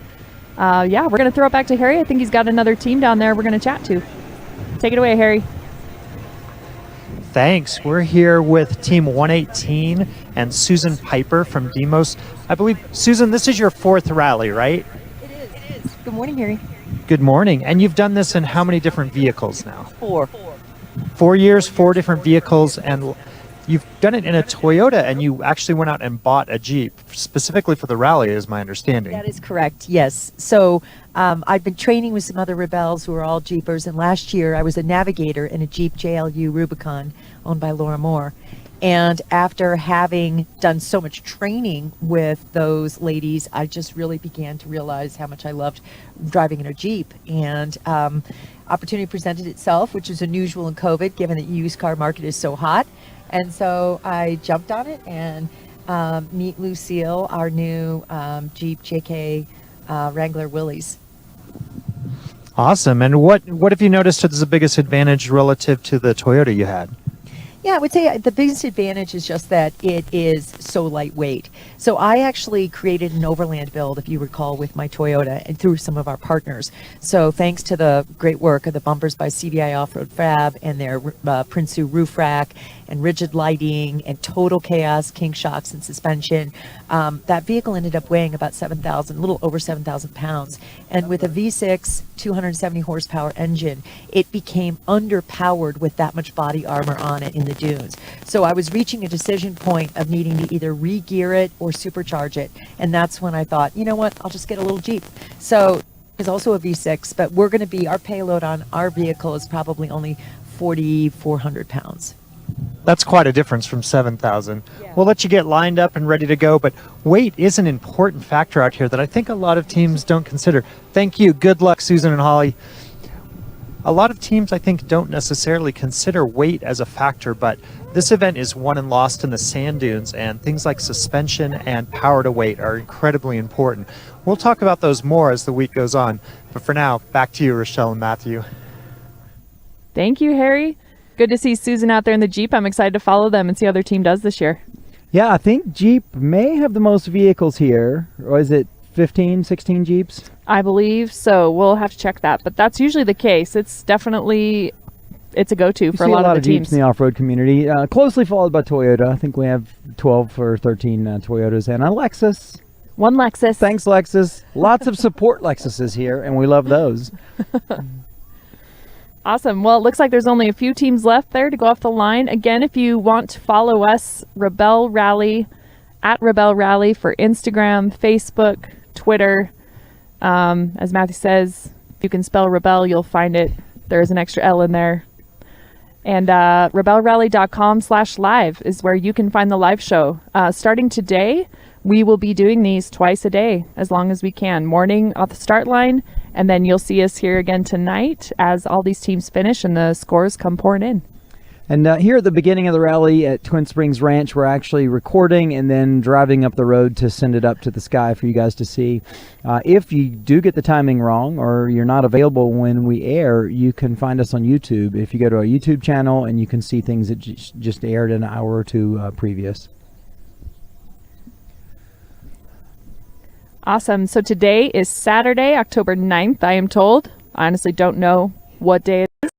Yeah, we're going to throw it back to Harry. I think he's got another team down there we're going to chat to. Take it away, Harry. Thanks. We're here with Team 118 and Susan Piper from DMOS. I believe, Susan, this is your 4th rally, right? It is. Good morning, Harry. Good morning. And you've done this in how many different vehicles now? 4. 4 years, 4 different vehicles, and you've done it in a Toyota, and you actually went out and bought a Jeep specifically for the rally, is my understanding. That is correct, yes. So I've been training with some other Rebelles who are all Jeepers, and last year I was a navigator in a Jeep JLU Rubicon owned by Laura Moore. And after having done so much training with those ladies, I just really began to realize how much I loved driving in a Jeep. And opportunity presented itself, which is unusual in COVID, given that the used car market is so hot. And so I jumped on it, and meet Lucille, our new Jeep JK Wrangler Willys. Awesome. And what have you noticed is the biggest advantage relative to the Toyota you had? Yeah, I would say the biggest advantage is just that it is so lightweight. So I actually created an Overland build, if you recall, with my Toyota and through some of our partners. So thanks to the great work of the bumpers by CVI Off-Road Fab and their Prinsu roof rack and rigid lighting and total chaos, king shocks and suspension, that vehicle ended up weighing about 7,000, a little over 7,000 pounds. And with a V6 270 horsepower engine, it became underpowered with that much body armor on it in the dunes. So I was reaching a decision point of needing to either re-gear it or supercharge it. And that's when I thought, you know what, I'll just get a little Jeep. So it's also a V6, but we're going to be, our payload on our vehicle is probably only 4,400 pounds. That's quite a difference from 7,000. Yeah. We'll let you get lined up and ready to go, but weight is an important factor out here that I think a lot of teams don't consider. Thank you. Good luck, Susan and Holly. A lot of teams, I think, don't necessarily consider weight as a factor, but this event is won and lost in the sand dunes, and things like suspension and power to weight are incredibly important. We'll talk about those more as the week goes on, but for now, back to you, Rachelle and Matthew. Thank you, Harry. Good to see Susan out there in the Jeep. I'm excited to follow them and see how their team does this year. Yeah, I think Jeep may have the most vehicles here. Or is it 15, 16 Jeeps? I believe so. We'll have to check that, but that's usually the case. It's definitely, it's a go-to for a lot of the teams. Jeeps in the off-road community, closely followed by Toyota. I think we have 12 or 13 Toyotas and a Lexus. One Lexus. Thanks, Lexus. Lots of support Lexuses here, and we love those. Awesome. Well, it looks like there's only a few teams left there to go off the line. Again, if you want to follow us, Rebelle Rally, at Rebelle Rally for Instagram, Facebook, Twitter. As Matthew says, if you can spell Rebelle, you'll find it. There's an extra L in there. And rebellerally.com/live is where you can find the live show. Starting today, we will be doing these twice a day as long as we can. Morning off the start line, and then you'll see us here again tonight as all these teams finish and the scores come pouring in. And here at the beginning of the rally at Twin Springs Ranch, we're actually recording and then driving up the road to send it up to the sky for you guys to see. If you do get the timing wrong or you're not available when we air, you can find us on YouTube. If you go to our YouTube channel, and you can see things that just aired an hour or two previous. Awesome. So today is Saturday, October 9th, I am told. I honestly don't know what day it is.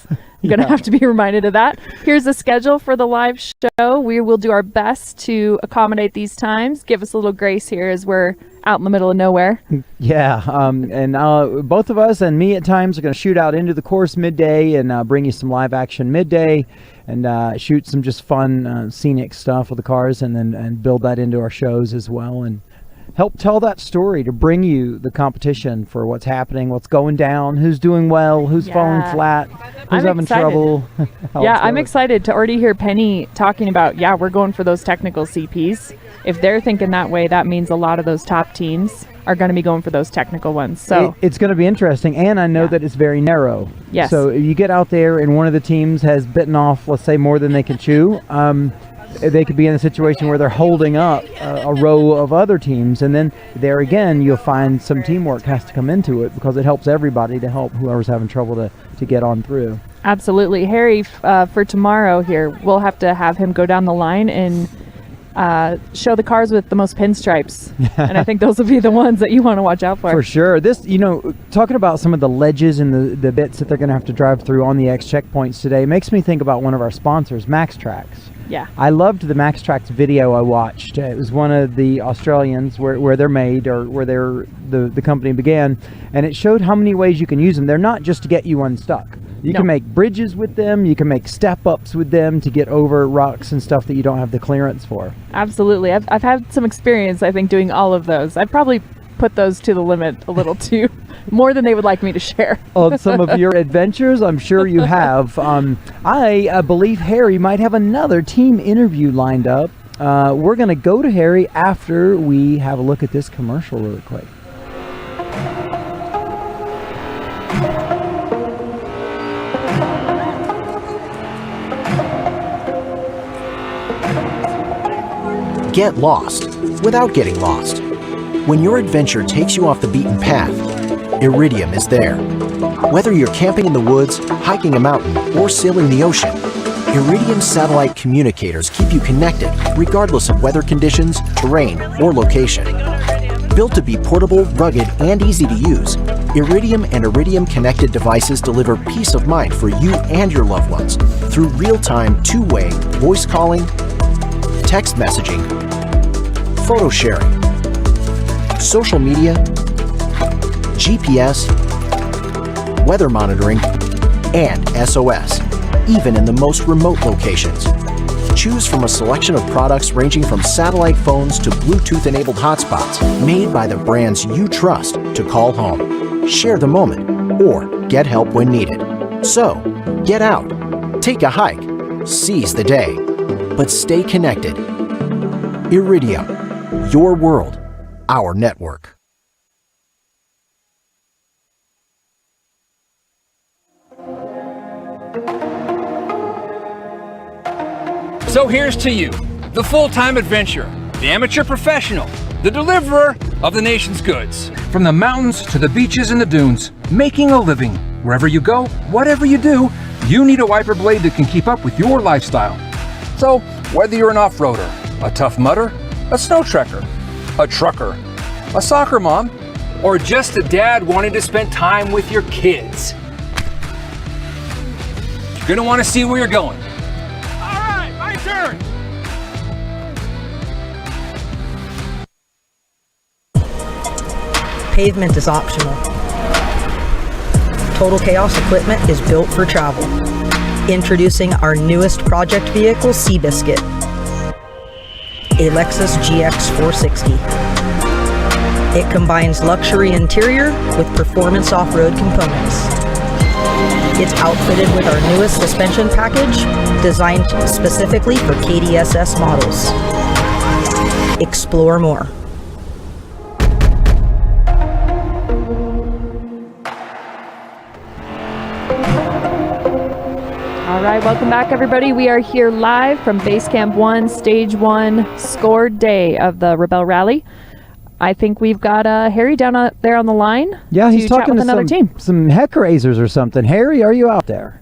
I'm going to have to be reminded of that. Here's the schedule for the live show. We will do our best to accommodate these times. Give us a little grace here as we're out in the middle of nowhere. Yeah, and both of us and me at times are going to shoot out into the course midday and bring you some live action midday and shoot some just fun scenic stuff with the cars and build that into our shows as well and help tell that story to bring you the competition for what's happening, what's going down, who's doing well, who's falling flat, who's having trouble. Yeah, I'm excited to already hear Penny talking about, we're going for those technical CPs. If they're thinking that way, that means a lot of those top teams are going to be going for those technical ones. So it's going to be interesting, and I know that it's very narrow. Yes. So if you get out there and one of the teams has bitten off, let's say, more than they can chew, they could be in a situation where they're holding up a row of other teams, and then there again you'll find some teamwork has to come into it because it helps everybody to help whoever's having trouble to get on through. Absolutely. Harry, for tomorrow here, we'll have to have him go down the line and show the cars with the most pinstripes. And I think those will be the ones that you want to watch out for. For sure. This, talking about some of the ledges and the bits that they're going to have to drive through on the X checkpoints today makes me think about one of our sponsors, Max Tracks. Yeah. I loved the Max Tracks video I watched. It was one of the Australians where they're made, or where the company began, and it showed how many ways you can use them. They're not just to get you unstuck. You can make bridges with them. You can make step-ups with them to get over rocks and stuff that you don't have the clearance for. Absolutely. I've had some experience, I think, doing all of those. I've probably put those to the limit a little too, more than they would like me to share. On some of your adventures, I'm sure you have. I believe Harry might have another team interview lined up. We're going to go to Harry after we have a look at this commercial really quick. Get lost without getting lost. When your adventure takes you off the beaten path, Iridium is there. Whether you're camping in the woods, hiking a mountain, or sailing the ocean, Iridium satellite communicators keep you connected regardless of weather conditions, terrain, or location. Built to be portable, rugged, and easy to use, Iridium and Iridium connected devices deliver peace of mind for you and your loved ones through real-time two-way voice calling, text messaging, photo sharing, social media, GPS, weather monitoring, and SOS, even in the most remote locations. Choose from a selection of products ranging from satellite phones to Bluetooth-enabled hotspots made by the brands you trust to call home, share the moment, or get help when needed. So, get out, take a hike, seize the day, but stay connected. Iridium, your world, our network. So here's to you, the full-time adventurer, the amateur professional, the deliverer of the nation's goods. From the mountains to the beaches and the dunes, making a living. Wherever you go, whatever you do, you need a wiper blade that can keep up with your lifestyle. So, whether you're an off-roader, a tough mudder, a snow trekker, a trucker, a soccer mom, or just a dad wanting to spend time with your kids, you're gonna want to see where you're going. All right, my turn. Pavement is optional. Total Chaos equipment is built for travel. Introducing our newest project vehicle, Seabiscuit, a Lexus GX 460. It combines luxury interior with performance off-road components. It's outfitted with our newest suspension package, designed specifically for KDSS models. Explore more. All right, welcome back, everybody. We are here live from Base Camp 1, Stage 1, scored day of the Rebelle Rally. I think we've got Harry down there on the line. Yeah, he's talking to another team. Some Heckraisers or something. Harry, are you out there?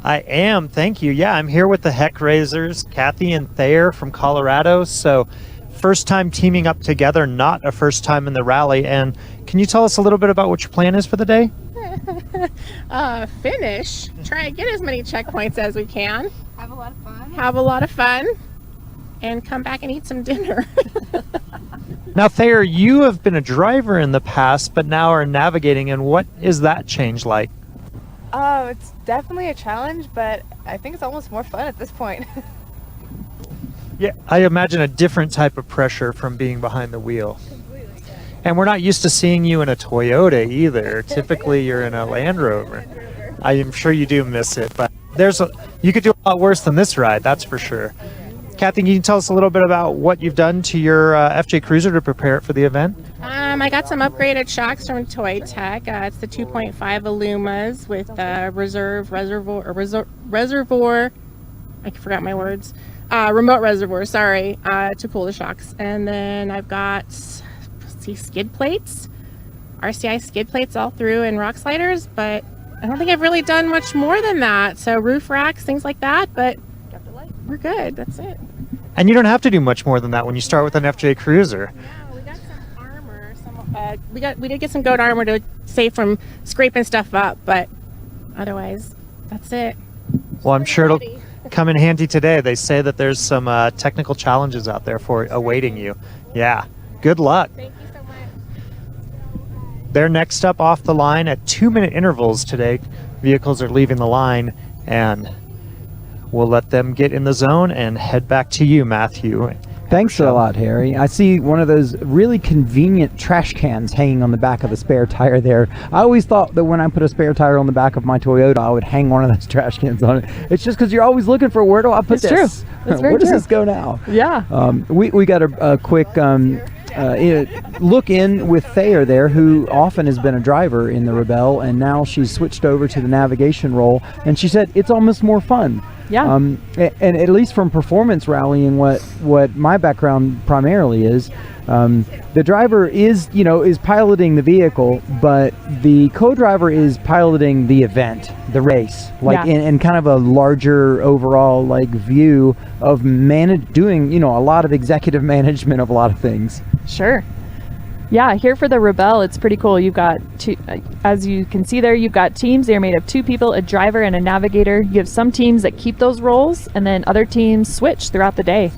I am, thank you. Yeah, I'm here with the Heckraisers, Kathy and Thayer from Colorado. So, first time teaming up together, not a first time in the rally. And can you tell us a little bit about what your plan is for the day? Finish. Try and get as many checkpoints as we can. Have a lot of fun. Have a lot of fun. And come back and eat some dinner. Now, Thayer, you have been a driver in the past, but now are navigating. And what is that change like? Oh, it's definitely a challenge, but I think it's almost more fun at this point. Yeah, I imagine a different type of pressure from being behind the wheel. And we're not used to seeing you in a Toyota either. Typically, you're in a Land Rover. I am sure you do miss it, but you could do a lot worse than this ride, that's for sure. Kathy, can you tell us a little bit about what you've done to your FJ Cruiser to prepare it for the event? I got some upgraded shocks from Toy Tech. It's the 2.5 Alumas with reservoir. I forgot my words. Remote reservoir, sorry, to pull the shocks. And then I've got skid plates, RCI skid plates all through, and rock sliders, but I don't think I've really done much more than that. So roof racks, things like that, but we're good. That's it. And you don't have to do much more than that when you start with an FJ Cruiser. We did get some goat armor to save from scraping stuff up, but otherwise, that's it. Well, I'm sure it'll come in handy today. They say that there's some technical challenges out there for awaiting you. Yeah, good luck. Thank you so much. They're next up off the line at 2-minute intervals today. Vehicles are leaving the line, and we'll let them get in the zone and head back to you, Matthew. Thanks a lot, Harry. I see one of those really convenient trash cans hanging on the back of the spare tire there. I always thought that when I put a spare tire on the back of my Toyota, I would hang one of those trash cans on it. It's just because you're always looking for, where do I put this? True. That's very Where does true. this go now? Yeah. We got a quick look in with Thayer there, who often has been a driver in the Rebelle, and now she's switched over to the navigation role, and she said it's almost more fun. Yeah. And at least from performance rallying, what my background primarily is, the driver is piloting the vehicle, but the co-driver is piloting the event, the race, in kind of a larger overall view of doing a lot of executive management of a lot of things. Sure. Yeah, here for the Rebelle, it's pretty cool. You've got two, as you can see there, you've got teams. They're made of 2 people, a driver and a navigator. You have some teams that keep those roles, and then other teams switch throughout the day.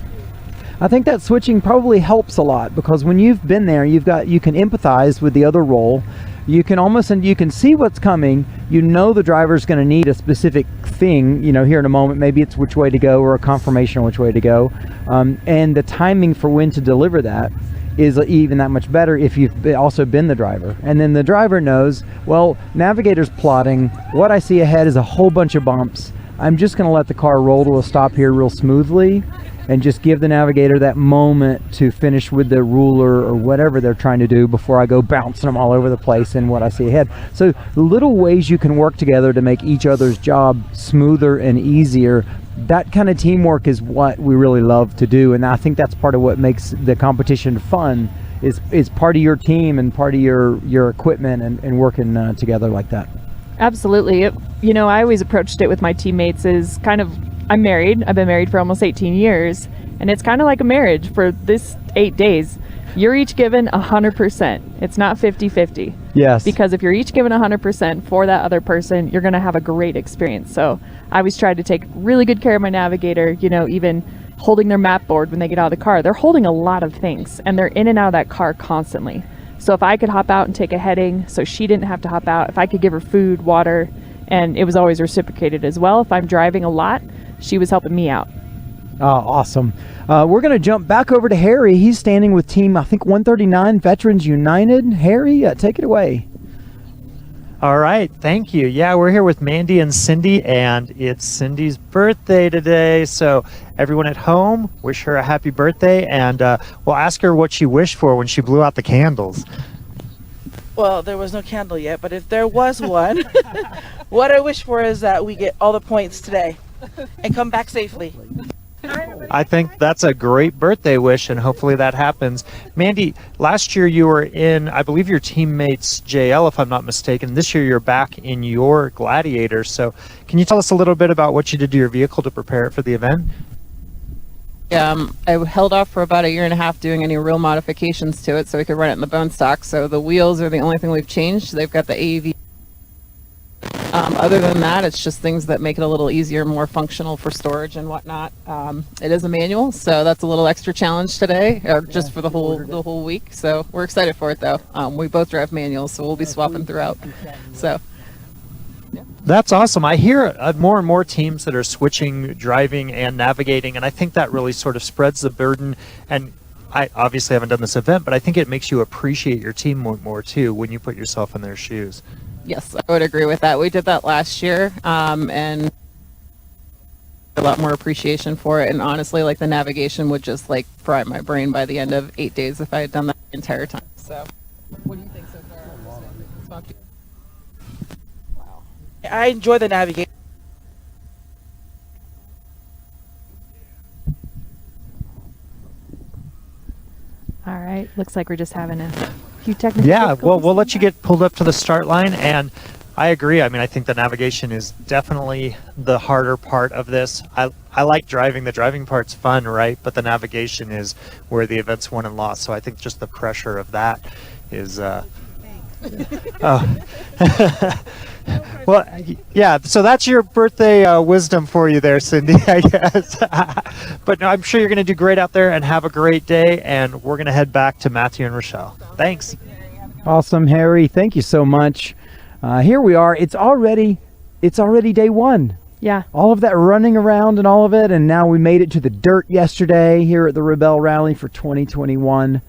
I think that switching probably helps a lot, because when you've been there, you can empathize with the other role. You can see what's coming. You know the driver's going to need a specific thing, here in a moment. Maybe it's which way to go, or a confirmation on which way to go. And the timing for when to deliver that is even that much better if you've also been the driver. And then the driver knows, well, navigator's plotting. What I see ahead is a whole bunch of bumps. I'm just going to let the car roll to a stop here real smoothly, and just give the navigator that moment to finish with the ruler or whatever they're trying to do before I go bouncing them all over the place in what I see ahead. So little ways you can work together to make each other's job smoother and easier. That kind of teamwork is what we really love to do, and I think that's part of what makes the competition fun, is part of your team and part of your equipment and working together like that. Absolutely. I always approached it with my teammates as kind of, I'm married. I've been married for almost 18 years, and it's kind of like a marriage for this 8 days. You're each given 100%. It's not 50-50. Yes. Because if you're each given 100% for that other person, you're going to have a great experience. So I always try to take really good care of my navigator, even holding their map board when they get out of the car. They're holding a lot of things, and they're in and out of that car constantly. So if I could hop out and take a heading so she didn't have to hop out, if I could give her food, water, and it was always reciprocated as well. If I'm driving a lot, she was helping me out. Oh, awesome. We're going to jump back over to Harry. He's standing with team, I think, 139 Veterans United. Harry, take it away. All right, thank you. Yeah, we're here with Mandy and Cindy, and it's Cindy's birthday today. So everyone at home, wish her a happy birthday, and we'll ask her what she wished for when she blew out the candles. Well, there was no candle yet, but if there was one, what I wish for is that we get all the points today and come back safely. I think that's a great birthday wish, and hopefully that happens. Mandy, last year you were in, I believe, your teammate's JL, if I'm not mistaken. This year you're back in your Gladiator. So can you tell us a little bit about what you did to your vehicle to prepare it for the event? I held off for about 1.5 years doing any real modifications to it so we could run it in the bone stock. So the wheels are the only thing we've changed. They've got the AEV. Other than that, it's just things that make it a little easier, more functional for storage and whatnot. It is a manual, so that's a little extra challenge today, or just for the whole week. So we're excited for it, though. We both drive manuals, so we'll be swapping throughout. So. That's awesome. I hear more and more teams that are switching driving and navigating, and I think that really sort of spreads the burden. And I obviously haven't done this event, but I think it makes you appreciate your team more too when you put yourself in their shoes. Yes, I would agree with that. We did that last year, and a lot more appreciation for it. And honestly, the navigation would just fry my brain by the end of 8 days if I had done that the entire time. So, what do you think so far? Wow. I enjoy the navigation. All right, looks like we're just having a few technical Yeah, difficulties. well, we'll let you get pulled up to the start line, and I agree. I mean, I think the navigation is definitely the harder part of this. I like driving. The driving part's fun, right? But the navigation is where the event's won and lost. So I think just the pressure of that is well, yeah, so that's your birthday wisdom for you there, Cindy, I guess. But no, I'm sure you're going to do great out there and have a great day, and we're going to head back to Matthew and Rachelle. Thanks. Awesome, Harry. Thank you so much. Here we are. It's already day one. Yeah. All of that running around and all of it, and now we made it to the dirt yesterday here at the Rebelle Rally for 2021.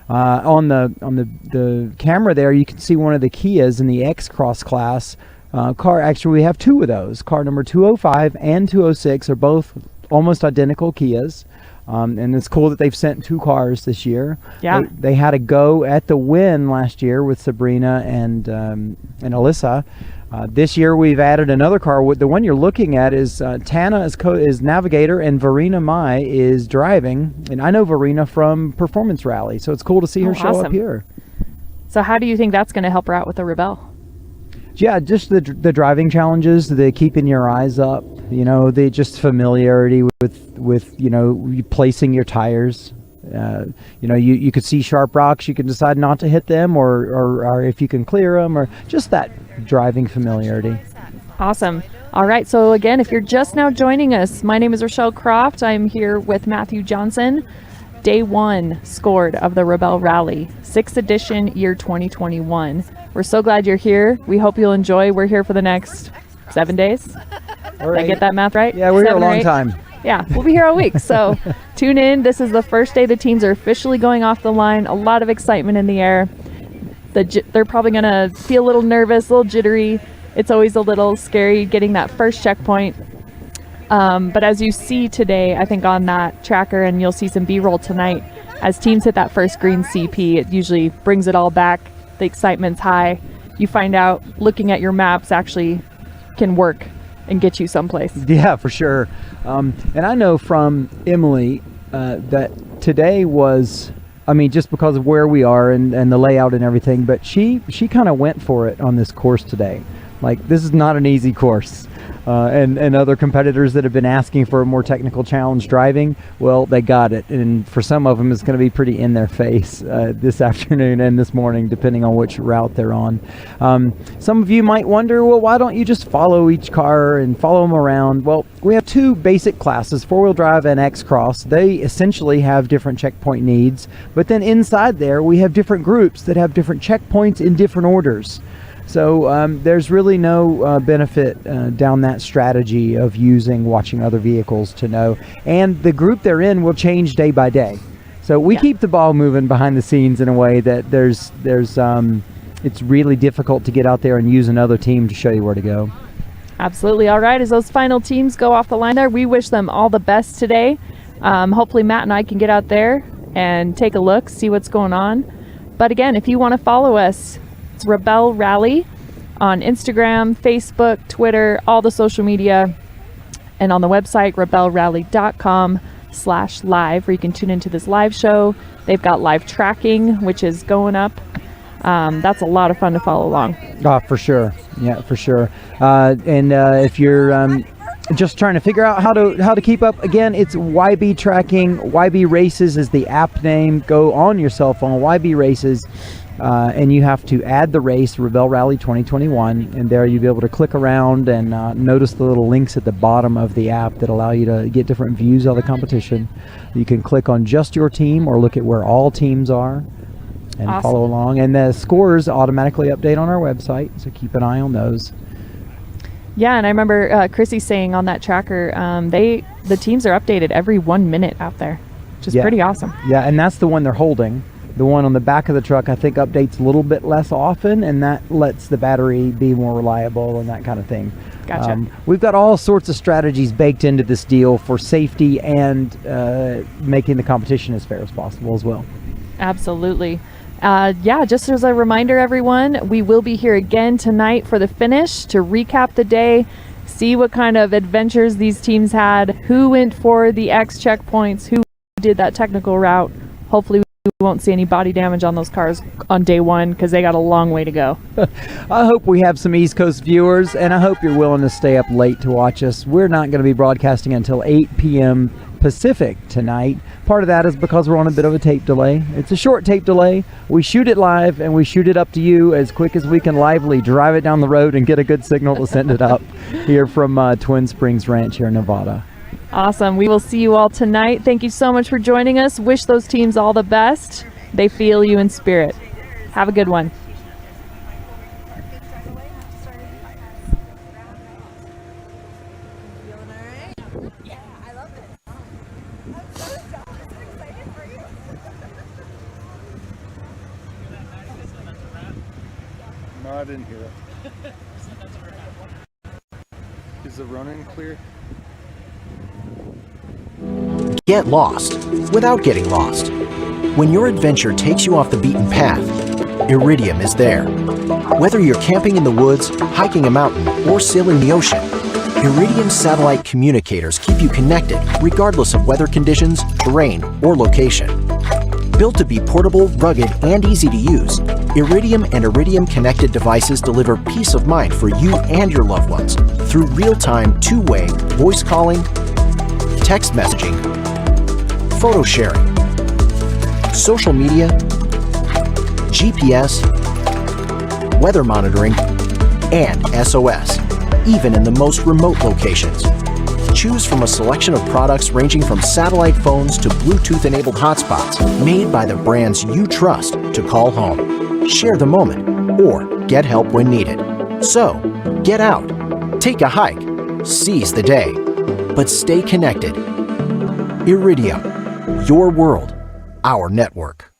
On the camera there, you can see one of the Kias in the X-Cross class car. Actually, we have two of those. Car number 205 and 206 are both almost identical Kias. And it's cool that they've sent two cars this year. Yeah. They had a go at the win last year with Sabrina and Alyssa. This year we've added another car. The one you're looking at is Tana is navigator and Verena Mai is driving. And I know Verena from Performance Rally, so it's cool to see her show up here. So how do you think that's going to help her out with the Rebelle? Yeah, just the driving challenges, the keeping your eyes up, the just familiarity with placing your tires. You could see sharp rocks, you can decide not to hit them, or if you can clear them, or just that driving familiarity. Awesome. All right, so again, if you're just now joining us, my name is Rachelle Croft. I'm here with Matthew Johnson. Day one scored of the Rebelle Rally, 6th edition, year 2021. We're so glad you're here. We hope you'll enjoy. We're here for the next 7 days. Did I get that math right? Yeah, we're here a long time. Yeah, we'll be here all week. So tune in. This is the first day the teams are officially going off the line. A lot of excitement in the air. They're probably going to feel a little nervous, a little jittery. It's always a little scary getting that first checkpoint. But as you see today, I think on that tracker, and you'll see some B-roll tonight, as teams hit that first green CP, it usually brings it all back. The excitement's high. You find out looking at your maps actually can work and get you someplace. Yeah, for sure. And I know from Emily that today was, just because of where we are and the layout and everything, but she kind of went for it on this course today. Like, this is not an easy course. And other competitors that have been asking for a more technical challenge driving, well, they got it. And for some of them, it's going to be pretty in their face this afternoon and this morning, depending on which route they're on. Some of you might wonder, well, why don't you just follow each car and follow them around? Well, we have two basic classes, 4-wheel drive and X-Cross. They essentially have different checkpoint needs. But then inside there, we have different groups that have different checkpoints in different orders. So there's really no benefit down that strategy of watching other vehicles to know. And the group they're in will change day by day. So we keep the ball moving behind the scenes in a way that it's really difficult to get out there and use another team to show you where to go. Absolutely. All right, as those final teams go off the line there, we wish them all the best today. Hopefully Matt and I can get out there and take a look, see what's going on. But again, if you want to follow us, it's Rebelle Rally on Instagram, Facebook, Twitter, all the social media, and on the website, rebellerally.com/live, where you can tune into this live show. They've got live tracking, which is going up. That's a lot of fun to follow along. Oh, for sure. Yeah, for sure. If you're just trying to figure out how to keep up, again, it's YB tracking. YB Races is the app name. Go on your cell phone, YB Races. And you have to add the race, Rebelle Rally 2021, and there you'll be able to click around and notice the little links at the bottom of the app that allow you to get different views of the competition. You can click on just your team or look at where all teams are and follow along. And the scores automatically update on our website, so keep an eye on those. Yeah, and I remember Chrissie saying on that tracker, the teams are updated every 1 minute out there, which is pretty awesome. Yeah, and that's the one they're holding. The one on the back of the truck, I think, updates a little bit less often, and that lets the battery be more reliable and that kind of thing. Gotcha. We've got all sorts of strategies baked into this deal for safety and making the competition as fair as possible as well. Absolutely. Just as a reminder, everyone, we will be here again tonight for the finish to recap the day, see what kind of adventures these teams had, who went for the X checkpoints, who did that technical route. Hopefully won't see any body damage on those cars on day one because they got a long way to go. I hope we have some East Coast viewers, and I hope you're willing to stay up late to watch us. We're not going to be broadcasting until 8 p.m. Pacific tonight. Part of that is because we're on a bit of a tape delay. It's a short tape delay. We shoot it live, and we shoot it up to you as quick as we can lively drive it down the road and get a good signal to send it up here from Twin Springs Ranch here in Nevada. Awesome. We will see you all tonight. Thank you so much for joining us. Wish those teams all the best. They feel you in spirit. Have a good one. No, I didn't hear it. Is the run-in clear? Get lost without getting lost. When your adventure takes you off the beaten path, Iridium is there. Whether you're camping in the woods, hiking a mountain, or sailing the ocean, Iridium satellite communicators keep you connected regardless of weather conditions, terrain, or location. Built to be portable, rugged, and easy to use, Iridium and Iridium connected devices deliver peace of mind for you and your loved ones through real-time two-way voice calling, text messaging, photo sharing, social media, GPS, weather monitoring, and SOS, even in the most remote locations. Choose from a selection of products ranging from satellite phones to Bluetooth-enabled hotspots made by the brands you trust to call home, share the moment, or get help when needed. So, get out, take a hike, seize the day, but stay connected. Iridium, your world, our network.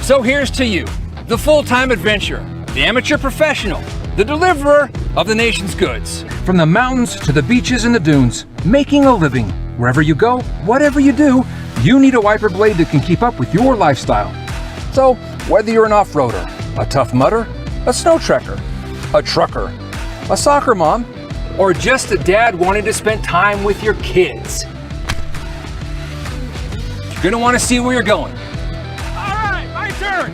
So here's to you, the full-time adventurer, the amateur professional, the deliverer of the nation's goods. From the mountains to the beaches and the dunes, making a living. Wherever you go, whatever you do, you need a wiper blade that can keep up with your lifestyle. So, whether you're an off-roader, a tough mudder, a snow trekker, a trucker, a soccer mom, or just a dad wanting to spend time with your kids, you're gonna want to see where you're going. All right, my turn.